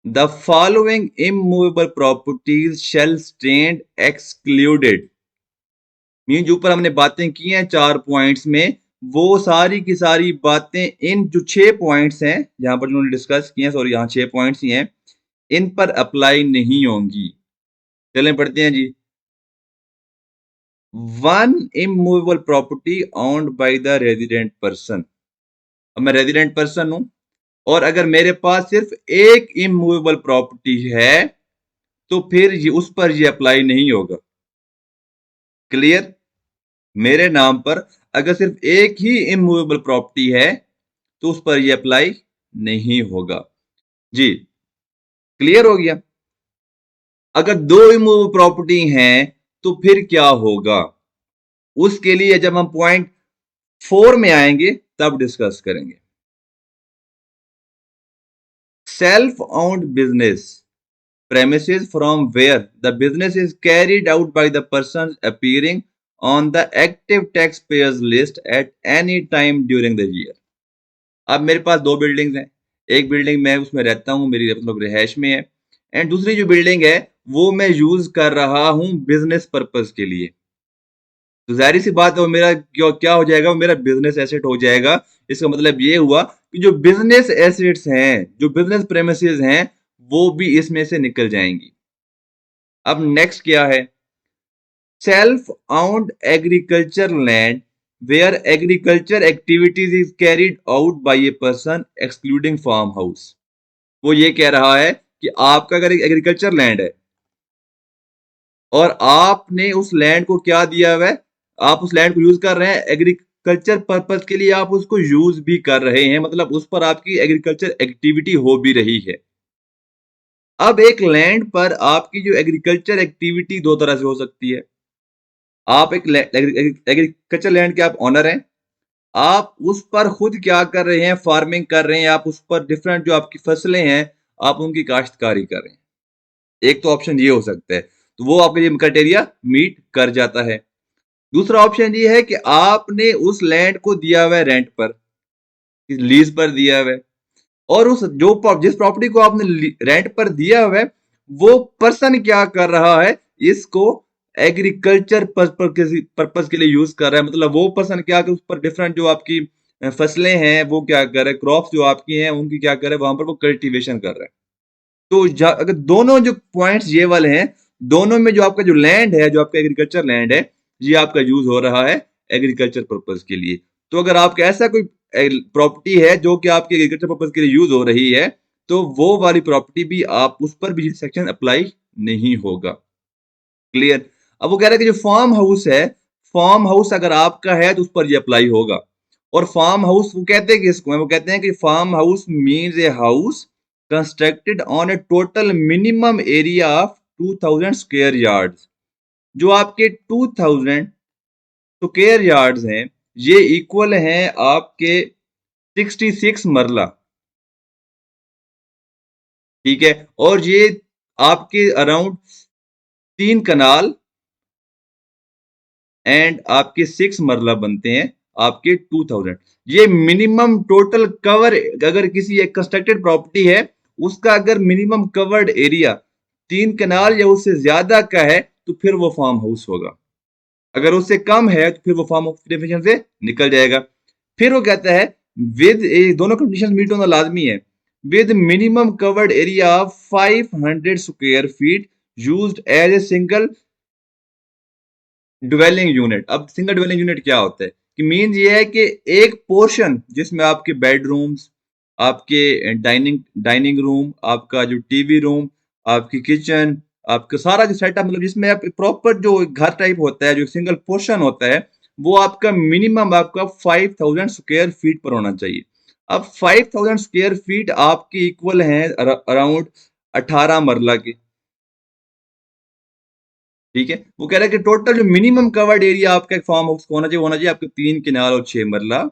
the following immovable properties shell stand excluded. Mean जो ऊपर हमने बातें की हैं 4 पॉइंट्स में, वो सारी की सारी बातें इन जो 6 पॉइंट्स हैं यहाँ पर जिन्होंने डिस्कस किए हैं, सॉरी यहाँ 6 पॉइंट्स ही हैं, इन पर अप्लाई नहीं होंगी। चलें पढ़ते हैं जी। One immovable property owned by the resident person. अब मैं रेजिडेंट पर्सन हूं और अगर मेरे पास सिर्फ एक इमूवेबल प्रॉपर्टी है तो फिर ये उस पर ये अप्लाई नहीं होगा। क्लियर? मेरे नाम पर अगर सिर्फ एक ही इमूवेबल प्रॉपर्टी है तो उस पर ये अप्लाई नहीं होगा। जी, क्लियर हो गया? अगर दो इमूवेबल प्रॉपर्टी हैं तो फिर क्या होगा, उसके लिए जब हम पॉइंट 4 में आएंगे तब डिस्कस करेंगे। Self owned business premises from where the business is carried out by the persons appearing on the active taxpayers list at any time during the year। अब मेरे पास दो बिल्डिंग्स हैं, एक बिल्डिंग मैं उसमें रहता हूं, मेरी मतलब रिहायश में है, एंड दूसरी जो बिल्डिंग है वो मैं यूज कर रहा हूं बिजनेस पर्पज के लिए। तो जाहिर सी बात है वो मेरा क्या क्या हो जाएगा, वो मेरा बिजनेस एसेट हो जाएगा। इसका मतलब ये हुआ कि जो बिजनेस एसेट्स हैं, जो बिजनेस प्रेमिसेस हैं, वो भी इसमें से निकल जाएंगी। अब नेक्स्ट क्या है, self owned agriculture land where agriculture activities is carried out by a person excluding farm house. वो ये कह रहा है कि आपका अगर एक एग्रीकल्चर लैंड है और आपने उस लैंड को क्या दिया हुआ है, आप उस लैंड को यूज कर रहे हैं एग्रीकल्चर पर्पज के लिए, आप उसको यूज भी कर रहे हैं, मतलब उस पर आपकी एग्रीकल्चर एक्टिविटी हो भी रही है। अब एक लैंड पर आपकी जो एग्रीकल्चर एक्टिविटी दो तरह से हो सकती है। आप एक एग्रीकल्चर लैंड के आप ऑनर हैं, आप उस पर खुद क्या कर रहे हैं, फार्मिंग कर रहे हैं, आप उस पर डिफरेंट जो आपकी फसलें हैं आप उनकी काश्तकारी कर रहे हैं। एक तो ऑप्शन ये हो सकता है, तो वो आपके लिए क्राइटेरिया मीट कर जाता है। दूसरा ऑप्शन ये है कि आपने उस लैंड को दिया हुआ है रेंट पर, लीज पर दिया हुआ है, और उस जो जिस प्रॉपर्टी को आपने रेंट पर दिया हुआ है वो पर्सन क्या कर रहा है, इसको एग्रीकल्चर पर्पज के लिए यूज कर रहा है। मतलब वो पर्सन क्या कर उस पर डिफरेंट जो आपकी फसलें हैं वो क्या कर रहा है, क्रॉप्स जो आपकी हैं उनकी क्या कर रहा है, वहां पर वो कल्टीवेशन कर रहा है। तो अगर दोनों जो पॉइंट्स ये वाले हैं, दोनों में जो आपका जो लैंड है, जो आपका एग्रीकल्चर लैंड है, ये आपका यूज हो रहा है एग्रीकल्चर पर्पज के लिए। तो अगर आपका ऐसा कोई प्रॉपर्टी है जो कि आपके एग्रीकल्चर पर्पज के लिए यूज हो रही है तो वो वाली प्रॉपर्टी भी आप उस पर भी सेक्शन अप्लाई नहीं होगा। क्लियर? अब वो कह रहा है कि जो फार्म हाउस है, फार्म हाउस अगर आपका है तो उस पर ये अप्लाई होगा। और फार्म हाउस वो कहते हैं कि इसको, वो कहते हैं कि farm house means a house constructed on a total minimum area of 2000 square yards. जो आपके 2000 स्क्वायर यार्ड्स हैं ये इक्वल हैं आपके 66 मरला। ठीक है, और ये आपके अराउंड 3 कनाल एंड आपके 6 मरला बनते हैं आपके 2000। ये मिनिमम टोटल कवर, अगर किसी एक कंस्ट्रक्टेड प्रॉपर्टी है उसका अगर मिनिमम कवर्ड एरिया 3 कनाल या उससे ज्यादा का है तो फिर वो फार्म हाउस होगा। अगर उससे कम है तो फिर वो फार्म हाउस डेफिनेशन से निकल जाएगा। फिर वो कहता है विद दोनों कंडीशन मीट होना लाजमी है, with minimum covered area 500 square feet used as a single dwelling unit. अब सिंगल ड्वेलिंग यूनिट क्या होता है कि मीन ये है कि एक पोर्शन जिसमें आपके बेडरूम्स, आपके डाइनिंग डाइनिंग रूम, आपका जो टीवी रूम, आपकी किचन, आपका सारा जो सेटअप, मतलब जिसमें आप प्रॉपर जो घर टाइप होता है, जो सिंगल पोर्शन होता है, वो आपका मिनिमम आपका 5000 स्क्वायर फीट पर होना चाहिए। अब 5000 स्क्वायर फीट आपके इक्वल है अराउंड 18 मरला के। ठीक है, वो कह रहा है कि टोटल जो मिनिमम कवर्ड एरिया आपका एक फार्म हाउस को होना चाहिए आपके 3 किनाल और 6 मरला।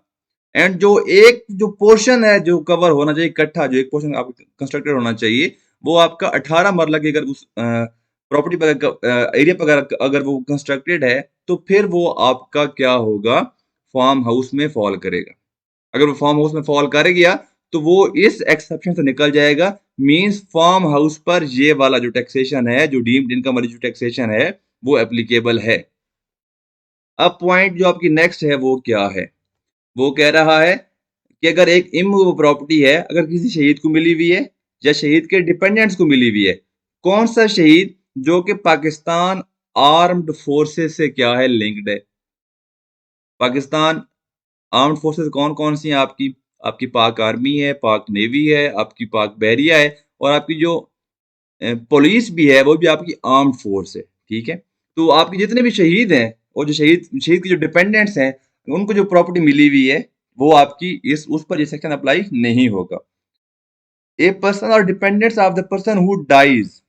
एंड जो एक जो पोर्शन है जो कवर होना चाहिए इकट्ठा, जो एक पोर्शन आप कंस्ट्रक्टेड होना चाहिए वो आपका 18 मरला की अगर उस प्रॉपर्टी पर एरिया पर अगर वो कंस्ट्रक्टेड है तो फिर वो आपका क्या होगा, फार्म हाउस में फॉल करेगा। अगर वो फार्म हाउस में फॉल कर गया तो वो इस एक्सेप्शन से निकल जाएगा। मींस फार्म हाउस पर ये वाला जो टैक्सेशन है, जो डीम्ड इनकम वाली जो टैक्सेशन है वो एप्लीकेबल है। अब पॉइंट जो आपकी नेक्स्ट है वो क्या है, वो कह रहा है कि अगर एक इमूवेबल प्रॉपर्टी है, अगर किसी शहीद को मिली हुई है या शहीद के डिपेंडेंट्स को मिली हुई है, कौन सा शहीद जो कि पाकिस्तान आर्म्ड फोर्सेस से क्या है लिंक्ड है। पाकिस्तान आर्म्ड फोर्सेस कौन-कौन सी हैं आपकी? आपकी पाक आर्मी है, पाक नेवी है, आपकी पाक बहरिया है और आपकी जो पुलिस भी है वो भी आपकी आर्म्ड फोर्स है, ठीक है? तो आपके जितने भी शहीद हैं और जो शहीद शहीद के जो डिपेंडेंट्स हैं, उनको जो प्रॉपर्टी मिली हुई है, वो आपकी इस उस पर ये सेक्शन अप्लाई नहीं होगा। ए पर्सन और dependents of the person who dies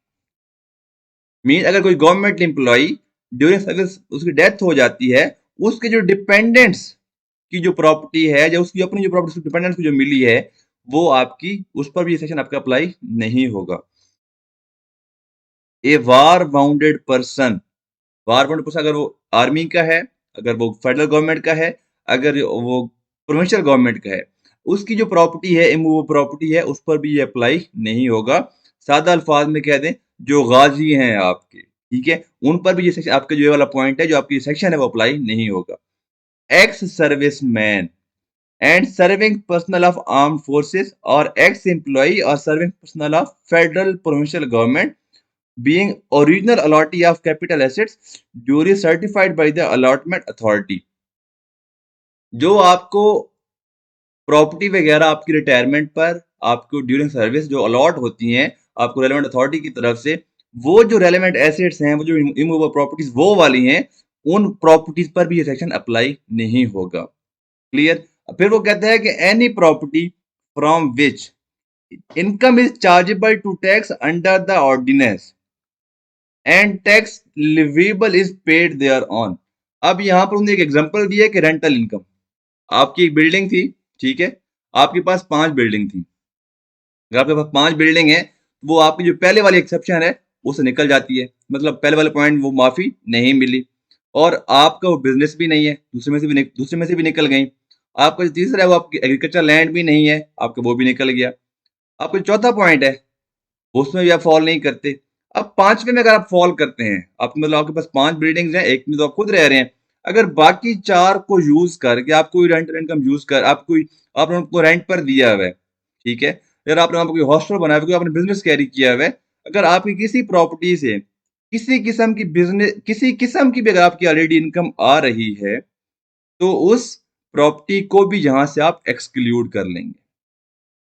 mean अगर कोई गवर्नमेंट एम्प्लॉयी ड्यूरिंग सर्विस उसकी डेथ हो जाती है, उसके जो डिपेंडेंट्स की जो प्रॉपर्टी है या उसकी अपनी जो प्रॉपर्टी डिपेंडेंट्स को जो मिली है, वो आपकी उस पर भी ये सेक्शन आपका अप्लाई नहीं होगा। ए वार बाउंडेड पर्सन वार बाउंडेड पर्सन अगर वो आर्मी का है, अगर वो फेडरल गवर्नमेंट का है, अगर वो प्रोविंशियल गवर्नमेंट का है, उसकी जो प्रॉपर्टी है, इमूवेबल प्रॉपर्टी है, उस पर भी ये अप्लाई नहीं होगा। सादा अल्फाज में कह दें, जो गाजी हैं आपके, ठीक है? उन पर भी ये सेक्शन आपका जो ये वाला पॉइंट है, जो आपकी सेक्शन है, वो अप्लाई नहीं होगा। Ex serviceman and serving personal of armed forces और एक्स एम्प्लॉई और serving personal of federal provincial government being original allotee of capital assets duly certified by the allotment authority। जो आपको प्रॉपर्टी वगैरह आपकी रिटायरमेंट पर आपको ड्यूरिंग सर्विस जो allot होती हैं आपको रेलेवेंट अथॉरिटी की तरफ से, वो जो रेलेवेंट एसेट्स हैं, वो जो इमूवेबल प्रॉपर्टीज वो वाली हैं, उन प्रॉपर्टीज पर भी ये सेक्शन अप्लाई नहीं होगा। क्लियर? फिर वो कहता है कि any property from which income is chargeable to tax under the ordinance and tax leviable is paid thereon. अब यहाँ पर उन्होंने एक एग्जांपल दिया कि रेंटल इनकम। आपकी एक बिल्डिंग थी, ठीक है? आपके पास 5 बिल्डिंग थी। अगर आपके पास 5 बिल्डिंग है, वो आपकी जो पहले वाली एक्सेप्शन है, उससे निकल जाती है। मतलब पहले वाले पॉइंट वो माफ़ी नहीं मिली और आपका वो बिज़नेस भी नहीं है, दूसरे में से भी निकल गई। आपका जो तीसरा है, वो आपकी एग्रीकल्चर लैंड भी नहीं है, आपका वो भी निकल गया। आपका जो चौथा पॉइंट है, उसमें भी आप फॉल नहीं करते। अब 5वें में अगर आप फॉल करते हैं, आप मतलब आपके पास 5 बिल्डिंग्स हैं, एक में तो आप खुद रह रहे हैं। अगर बाकी 4 को यूज़ करके आप कोई रेंटल इनकम यूज़ कर आपने उनको रेंट पर दिया हुआ है, ठीक है? अगर आपने वहाँ पे कोई हॉस्टल बनाया हुआ है, कोई आपने बिज़नेस कैरी किया हुआ है, अगर आपकी किसी प्रॉपर्टी से किसी किस्म की भी अगर आपकी ऑलरेडी इनकम आ रही है, तो उस प्रॉपर्टी को भी यहाँ से आप एक्सक्लूड कर लेंगे।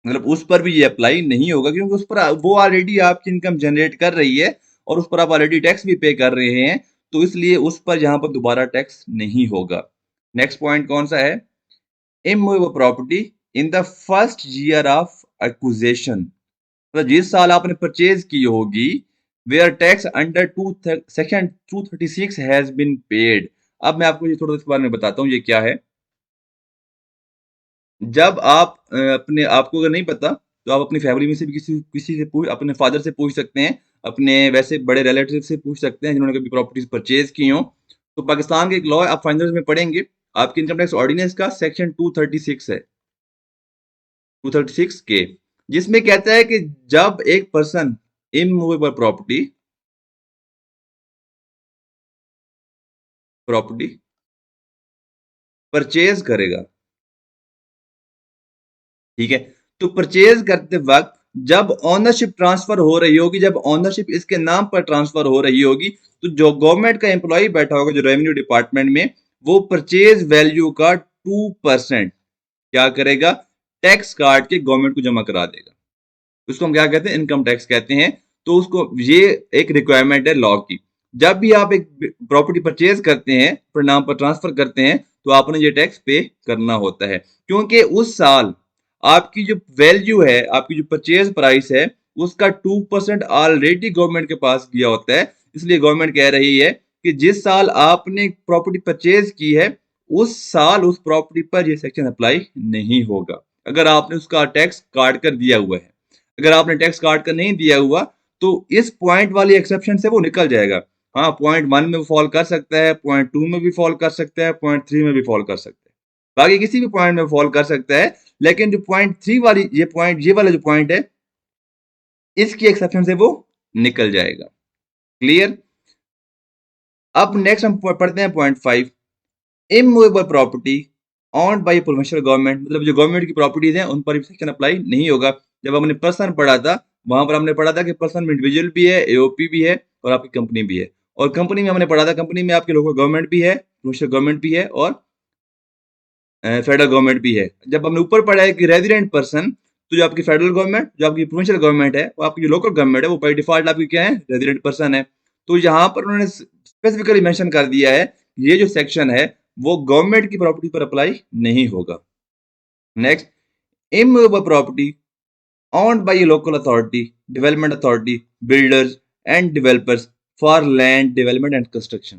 मतलब उस पर भी ये अप्लाई नहीं होगा क्योंकि उस पर वो ऑलरेडी आपकी इनकम जनरेट कर रही है और उस पर आप ऑलरेडी टैक्स भी पे कर रहे हैं, तो इसलिए उस पर यहाँ पर दोबारा टैक्स नहीं होगा। नेक्स्ट पॉइंट कौन सा है? Immovable property in the first year of acquisition, मतलब जिस साल आपने परचेज की होगी, where tax under section 236 has been paid. अब मैं आपको ये थोड़ा इसके बारे में बताता हूँ ये क्या है। जब आप अपने आपको अगर नहीं पता, तो आप अपनी फैमिली में से भी किसी किसी से पूछ अपने फादर से पूछ सकते हैं, अपने वैसे बड़े रिलेटिव से पूछ सकते हैं जिन्होंने कभी प्रॉपर्टीज़ परचेज़ की हों। तो पाकिस्तान का एक लॉ है, आप फाइनल्स में पढ़ेंगे, आपके इनकम टैक्स ऑर्डिनेंस का सेक्शन 236 है, 236 के, जिसमें कहता है कि जब एक पर्सन इमूवेबल प्रॉपर्टी परचेज़ करेगा, ठीक है? तो परचेज करते वक्त जब ओनरशिप ट्रांसफर हो रही होगी, जब ओनरशिप इसके नाम पर ट्रांसफर हो रही होगी, तो जो गवर्नमेंट का एम्प्लॉय बैठा होगा जो रेवेन्यू डिपार्टमेंट में, वो परचेज वैल्यू का 2% क्या करेगा? टैक्स काट के गवर्नमेंट को जमा करा देगा। उसको हम क्या कहते हैं? इनकम टैक्स कहते हैं। तो उसको ये एक रिक्वायरमेंट है लॉ की। जब भी आप एक प्रॉपर्टी परचेज करते हैं, अपने नाम पर ट्रांसफर करते हैं, तो आपने ये टैक्स पे करना होता है, क्योंकि उस साल आपकी जो वैल्यू है, आपकी जो परचेज प्राइस है, उसका 2% ऑलरेडी गवर्नमेंट के पास गया होता है। इसलिए गवर्नमेंट कह रही है कि जिस साल आपने प्रॉपर्टी परचेज की है, उस साल उस प्रॉपर्टी पर यह सेक्शन अप्लाई नहीं होगा, अगर आपने उसका टैक्स काट कर दिया हुआ है। अगर आपने टैक्स काट कर नहीं दिया हुआ, तो इस पॉइंट वाली एक्सेप्शन से वो निकल जाएगा। हाँ, पॉइंट 1 में फॉल कर सकता है, पॉइंट 2 में भी फॉल कर सकता है, पॉइंट 3 में भी फॉल कर सकता है, बाकी किसी भी पॉइंट में फॉल कर सकता है। लेकिन जो पॉइंट 3 वाली ये वाला जो पॉइंट है, इसकी एक्सेप्शन से वो निकल जाएगा। क्लियर? अब नेक्स्ट हम पढ़ते हैं point 5, immovable property owned by provincial government, मतलब जो गवर्नमेंट की प्रॉपर्टीज हैं उन पर सेक्शन अप्लाई नहीं होगा। जब हमने पर्सन पढ़ा था, वहां पर हमने पढ़ा था कि पर्सन में इंडिविजुअल भी है, एओपी भी है और आपकी कंपनी भी है। और कंपनी में हमने पढ़ा था, कंपनी में आपके लोकल गवर्नमेंट भी है, प्रोविंशियल गवर्नमेंट भी है और फेडरल गवर्नमेंट भी है। जब हमने ऊपर पढ़ा है कि रेजिडेंट पर्सन, तो जो आपकी फेडरल गवर्नमेंट, जो आपकी प्रोविंशियल गवर्नमेंट है, वो आपकी जो लोकल गवर्नमेंट है, वो बाय डिफॉल्ट आपकी क्या है, रेजिडेंट पर्सन है। तो यहाँ पर उन्होंने स्पेसिफिकली मेंशन कर दिया है, ये जो सेक्शन है वो गवर्नमेंट की प्रॉपर्टी पर अप्लाई नहीं होगा। Next, immovable property owned by a local authority, development authority, builders and developers for land development and construction।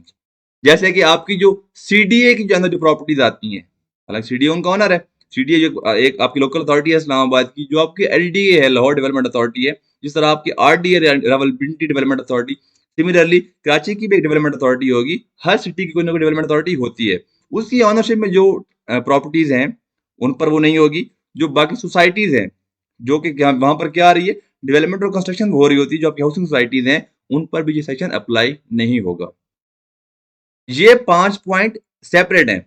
जैसे कि आपकी जो सीडीए की जो अंदर जो प्रॉपर्टीज आती हैं, हालांकि सीडीए उनका ओनर है, सीडीए जो एक आपकी लोकल अथॉरिटी है इस्लामाबाद की, जो आपकी एलडीए है लाहौर डेवलपमेंट अथॉरिटी है, जिस तरह आपकी RDA Rawalpindi development authority, similarly Karachi की भी एक डेवलपमेंट अथॉरिटी होगी, हर सिटी की कोई ना कोई डेवलपमेंट अथॉरिटी होती है, उसकी ऑनरशिप में जो प्रॉपर्टीज हैं उन पर वो नहीं होगी। जो बाकी सोसाइटीज हैं जो कि वहां पर क्या आ रही है, डेवलपमेंट और कंस्ट्रक्शन हो रही होती है, जो आपकी हाउसिंग सोसाइटीज हैं, उन पर भी ये सेक्शन अप्लाई नहीं होगा। ये 5 पॉइंट सेपरेट हैं,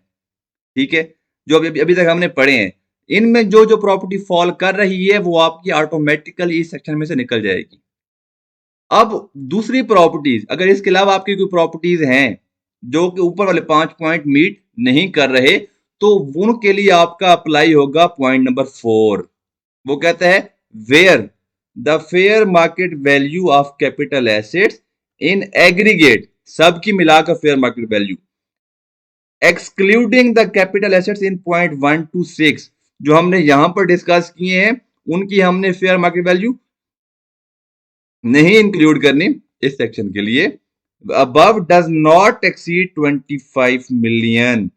ठीक है, जो अभी अभी तक हमने पढ़े हैं। इनमें जो जो प्रॉपर्टी फॉल कर रही है वो आपकी ऑटोमेटिकली इस सेक्शन में से निकल जाएगी। अब दूसरी प्रॉपर्टीज, अगर इसके अलावा आपकी कोई प्रॉपर्टीज हैं जो कि ऊपर वाले 5 पॉइंट मीट नहीं कर रहे, तो उनके लिए आपका अप्लाई होगा पॉइंट नंबर 4। वो कहता है where the fair market value of capital assets in aggregate, सबकी मिलाकर fair market value, excluding the capital assets in point 1 to 6, जो हमने यहां पर डिस्कस किए हैं उनकी हमने फेयर मार्केट वैल्यू नहीं इंक्लूड करनी इस सेक्शन के लिए। Above does not exceed 25 million.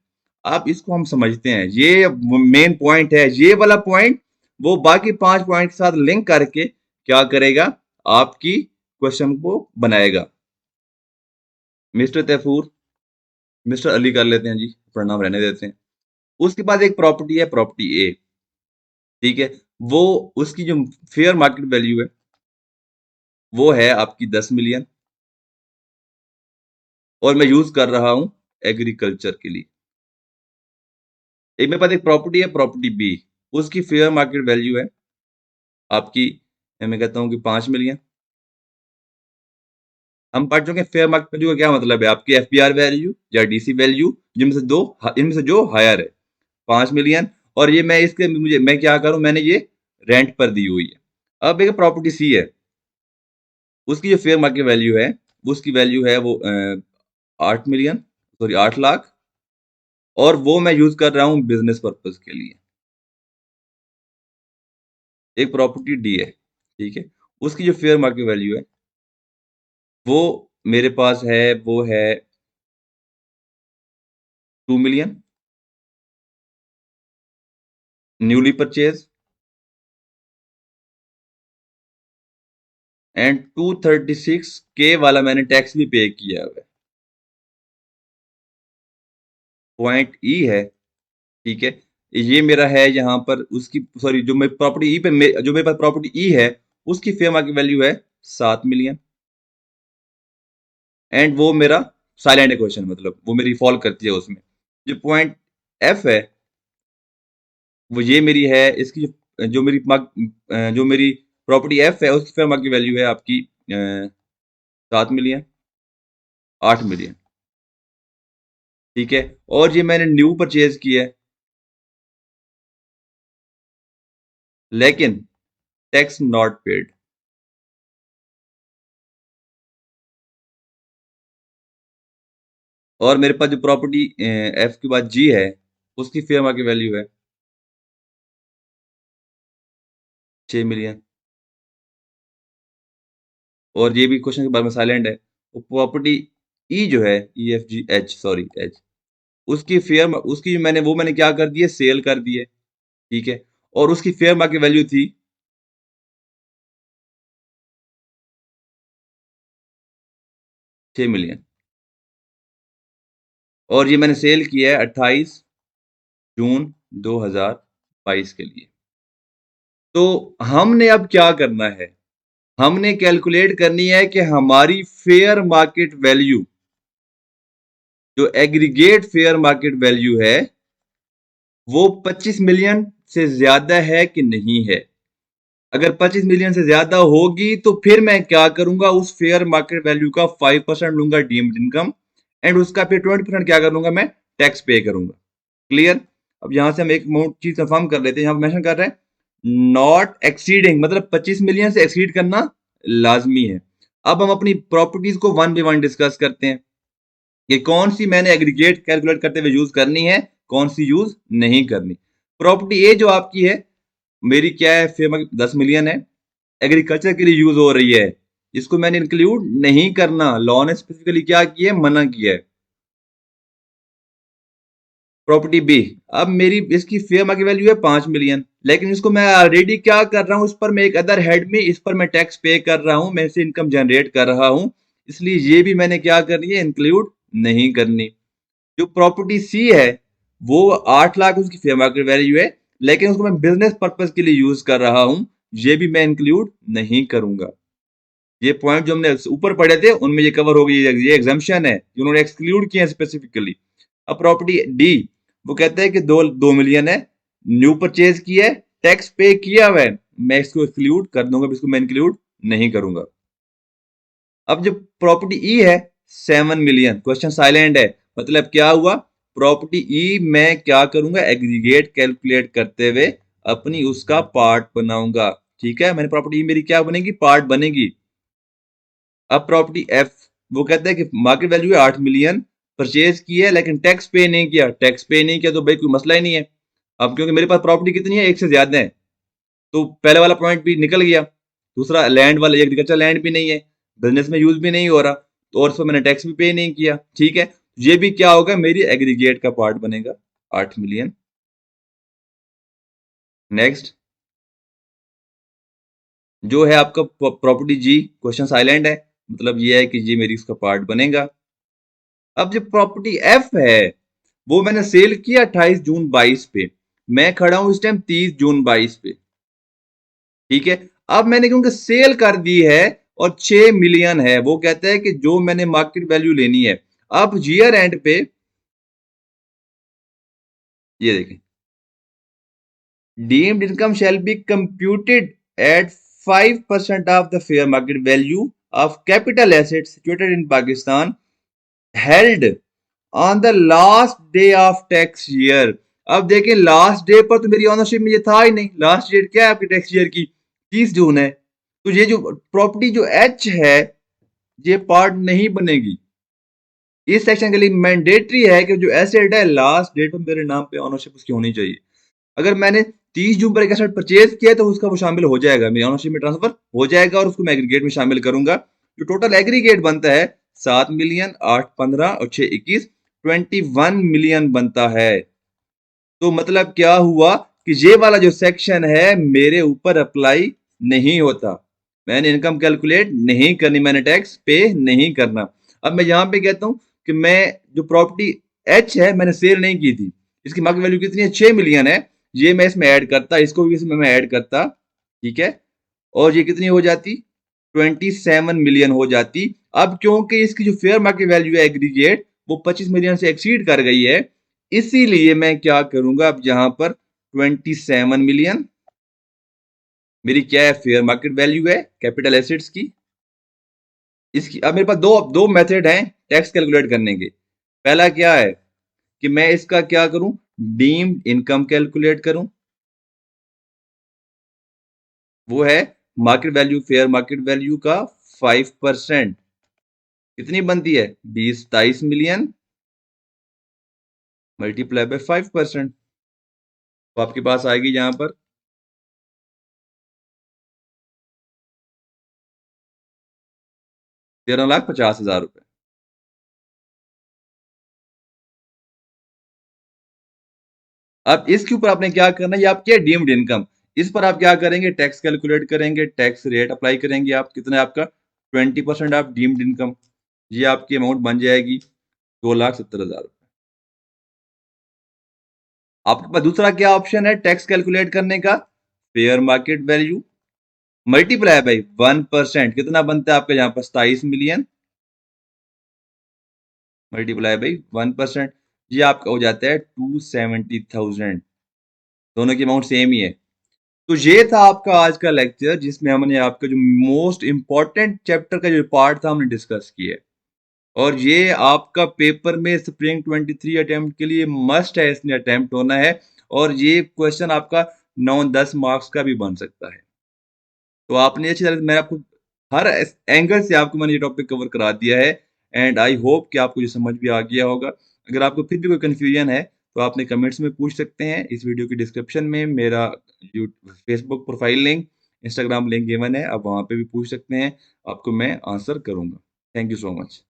अब इसको हम समझते हैं, ये मेन पॉइंट है, ये वाला पॉइंट वो बाकी 5 पॉइंट के साथ लिंक करके क्या करेगा, आपकी क्वेश्चन को बनाएगा। मिस्टर तैफूर, मिस्टर अली कर लेते हैं जी, प्रणाम रहने देते हैं। उसके बाद एक प्रॉपर्टी है, प्रॉपर्टी ए, ठीक है, वो उसकी जो फेयर मार्केट वैल्यू है वो है आपकी 10 मिलियन, और मैं यूज कर रहा हूं एग्रीकल्चर के लिए। एक मेरे पास एक प्रॉपर्टी है, प्रॉपर्टी बी, उसकी फेयर मार्केट वैल्यू है आपकी, मैं कहता हूं कि 5 मिलियन। हम पढ़ चुके हैं फेयर मार्केट वैल्यू का क्या मतलब है, आपकी एफपीआर वैल्यू या डीसी वैल्यू, इनमें से जो हायर है, 5 मिलियन। और ये मैं इसके मुझे मैं क्या करूं, मैंने ये रेंट पर दी हुई है। अब एक प्रॉपर्टी सी है, उसकी जो फेयर मार्केट वैल्यू है, उसकी वैल्यू है वो 8 मिलियन, सॉरी 8 लाख, और वो मैं यूज कर रहा हूं बिजनेस पर्पज के लिए। एक प्रॉपर्टी डी है, ठीक है, उसकी जो फेयर मार्केट वैल्यू है वो मेरे पास है, वो है 2 मिलियन, न्यूली परचेज, एंड 236 के वाला मैंने टैक्स भी पे किया है। पॉइंट ई है, ठीक है, ये मेरा है यहाँ पर, उसकी सॉरी जो मेरी प्रॉपर्टी ई पे जो मेरे पास प्रॉपर्टी ई है उसकी फेयर मार्केट वैल्यू है 7 मिलियन, एंड वो मेरा साइलेंट क्वेश्चन, मतलब वो मेरी फॉल करती है उसमें। जो पॉइंट एफ है वो ये मेरी है, इसकी जो मेरी प्रॉपर्टी एफ है उसकी फेयर मार्केट वैल्यू है आपकी 7 मिलियन, 8 मिलियन, ठीक है, और ये मैंने न्यू परचेज किया है, लेकिन टैक्स नॉट पेड। और मेरे पास जो प्रॉपर्टी एफ के बाद जी है उसकी फेयर मार्केट वैल्यू है 6 मिलियन, और ये भी क्वेश्चन के बारे में साइलेंट है। वो प्रॉपर्टी ई जो है, E F G H, sorry H, उसकी जो मैंने क्या कर दी है, सेल कर दी है, ठीक है, और उसकी फेयर मार्केट वैल्यू थी 6 मिलियन, और ये मैंने सेल किया है 28 जून 2022 के लिए। तो हमने अब क्या करना है, हमने कैलकुलेट करनी है कि हमारी फेयर मार्केट वैल्यू, जो एग्रीगेट फेयर मार्केट वैल्यू है, वो 25 मिलियन से ज्यादा है कि नहीं है। अगर 25 मिलियन से ज्यादा होगी तो फिर मैं क्या करूंगा, उस फेयर मार्केट वैल्यू का 5% लूंगा डीम्ड इनकम, एंड उसका फिर 20% क्या कर लूंगा, मैं टैक्स पे करूंगा। क्लियर? अब यहां से हम एक चीज कंफर्म कर लेते हैं, यहाँ मेंशन कर रहे हैं नॉट एक्सीडिंग, मतलब 25 मिलियन से एक्सीड करना लाजमी है। अब हम अपनी प्रॉपर्टीज को वन बाय वन डिस्कस करते हैं कि कौन सी मैंने एग्रीगेट कैलकुलेट करते हुए यूज करनी है, कौन सी यूज नहीं करनी। प्रॉपर्टी ए जो आपकी है, मेरी क्या है, फेमस 10 मिलियन है, एग्रीकल्चर के लिए यूज हो रही है, इसको मैंने इंक्लूड नहीं करना, लॉ ने स्पेसिफिकली क्या किया है, मना किया है। प्रॉपर्टी बी, अब मेरी इसकी फेयर मार्केट वैल्यू है 5 मिलियन, लेकिन इसको मैं ऑलरेडी क्या कर रहा हूं, इस पर मैं एक अदर हेड में, इस पर मैं टैक्स पे कर रहा हूं, मैं इसे इनकम जनरेट कर रहा हूं, इसलिए ये भी मैंने क्या करनी है, इंक्लूड नहीं करनी। जो प्रॉपर्टी सी है वो 8 लाख उसकी फेयर मार्केट वैल्यू है, लेकिन उसको मैं बिजनेस पर्पज के लिए यूज कर रहा हूं, ये भी मैं इंक्लूड नहीं करूंगा। ये पॉइंट जो हमने ऊपर पढ़े थे उनमें ये कवर हो गई, ये एग्जाम्पशन है जो उन्होंने एक्सक्लूड किया है स्पेसिफिकली। अब प्रॉपर्टी डी, वो कहते हैं कि 2 मिलियन है, न्यू परचेज किया है, टैक्स पे किया हुआ है, मैं इसको एक्सक्लूड कर दूंगा, इसको मैं इंक्लूड नहीं करूंगा। अब जो प्रॉपर्टी ई है 7 मिलियन, क्वेश्चन साइलेंट है, मतलब क्या हुआ, प्रॉपर्टी ई मैं क्या करूंगा, एग्रीगेट कैलकुलेट करते हुए अपनी उसका पार्ट बनाऊंगा। ठीक है, मैंने प्रॉपर्टी ई मेरी क्या बनेगी, पार्ट बनेगी। अब प्रॉपर्टी एफ, वो कहते हैं कि मार्केट वैल्यू है 8 मिलियन, परचेज की है लेकिन टैक्स पे नहीं किया, टैक्स पे नहीं किया तो भाई कोई मसला ही नहीं है। अब क्योंकि मेरे पास प्रॉपर्टी कितनी है, एक से ज्यादा है, तो पहले वाला पॉइंट भी निकल गया। दूसरा, लैंड वाला एग्रीकल्चर लैंड भी नहीं है, बिजनेस में यूज भी नहीं हो रहा, तो और इस पर मैंने टैक्स भी पे नहीं किया। ठीक है, ये भी क्या होगा, मेरी एग्रीगेट का पार्ट बनेगा 8 मिलियन। नेक्स्ट जो है आपका प्रॉपर्टी जी, क्वेश्चन साइलेंट है, मतलब ये है कि ये मेरी उसका पार्ट बनेगा। अब जो प्रॉपर्टी एफ है वो मैंने सेल किया 28 जून 22 पे, मैं खड़ा हूं इस टाइम 30 जून 22 पे। ठीक है, अब मैंने क्योंकि सेल कर दी है और 6 मिलियन है, वो कहता है कि जो मैंने मार्केट वैल्यू लेनी है, अब ईयर एंड पे ये देखें, deemed income shall be computed at 5% of the fair market value of capital asset situated in Pakistan held on the last day of tax year. अब देखें, लास्ट डे पर तो मेरी ऑनरशिप में ये था ही नहीं, लास्ट डेट क्या है आपकी टैक्स ईयर की, 30 जून है, तो ये जो प्रॉपर्टी जो एच है ये पार्ट नहीं बनेगी। इस सेक्शन के लिए मैंडेटरी है कि जो एसेट है लास्ट डेट पर मेरे नाम पे ऑनरशिप उसकी होनी चाहिए। अगर मैंने 30 जून पर एक एसेट परचेज किया तो उसका वो शामिल हो जाएगा, मेरी ऑनरशिप में ट्रांसफर हो जाएगा और उसको मैं एग्रीगेट में शामिल करूंगा। जो टोटल एग्रीगेट बनता है 7 मिलियन, 8 15 और 6 21, 21 मिलियन बनता है। तो मतलब क्या हुआ कि ये वाला जो सेक्शन है मेरे ऊपर अप्लाई नहीं होता, मैंने इनकम कैलकुलेट नहीं करनी, मैंने टैक्स पे नहीं करना। अब मैं यहां पे कहता हूं कि मैं जो प्रॉपर्टी एच है मैंने सेल नहीं की थी, इसकी मार्केट वैल्यू कितनी है, 6 मिलियन है, ये मैं इसमें ऐड करता, इसको भी इसमें मैं ऐड करता। ठीक है, और ये कितनी हो जाती, 27 मिलियन हो जाती। अब क्योंकि इसकी जो फेयर मार्केट वैल्यू है एग्रीगेट वो 25 मिलियन से एक्सीड कर गई है, इसीलिए मैं क्या करूंगा, अब यहां पर 27 मिलियन मेरी क्या है, फेयर मार्केट वैल्यू है कैपिटल एसेट्स की। इसकी अब मेरे पास दो दो मेथड हैं टैक्स कैलकुलेट करने के। पहला क्या है कि मैं इसका क्या करूं, डीम्ड इनकम कैलकुलेट करूं, वो है market value, fair market value का 5%, कितनी बनती है, 22 मिलियन मल्टीप्लाई बाय 5%, तो आपके पास आएगी यहां पर 13,50,000 रुपए। अब इसके ऊपर आपने क्या करना है, ये आपकी है डीम्ड इनकम, इस पर आप क्या करेंगे, टैक्स कैलकुलेट करेंगे, टैक्स रेट अप्लाई करेंगे, आप कितना है आपका 20% ऑफ डीम्ड इनकम, ये आपकी अमाउंट बन जाएगी 2,70,000 रुपए। आपके पास दूसरा क्या ऑप्शन है टैक्स कैलकुलेट करने का, fair market value multiply by 1%, कितना बनता है आपका यहाँ पर 27 मिलियन मल्टीप्लाई बाई 1%, ये आपका हो जाता है 270,000। दोनों की अमाउंट सेम ही है, तो ये था आपका आज का लेक्चर जिसमें हमने आपका जो मोस्ट इम्पोर्टेंट चैप्टर का जो पार्ट था हमने डिस्कस किया है। और ये आपका पेपर में स्प्रिंग 23 अटेम्प्ट के लिए मस्ट है, इसमें अटेम्प्ट होना है और ये क्वेश्चन आपका 9-10 मार्क्स का भी बन सकता है। तो आपने अच्छी तरह, मैं आपको हर एंगल से आपको मैंने ये टॉपिक कवर करा दिया है एंड आई होप कि आपको ये समझ भी आ गया होगा। अगर आपको फिर भी कोई कन्फ्यूजन है तो आपने कमेंट्स में पूछ सकते हैं। इस वीडियो की डिस्क्रिप्शन में मेरा you Facebook profile link, Instagram link given है, आप वहाँ पे भी पूछ सकते हैं, आपको मैं आंसर करूँगा। Thank you so much.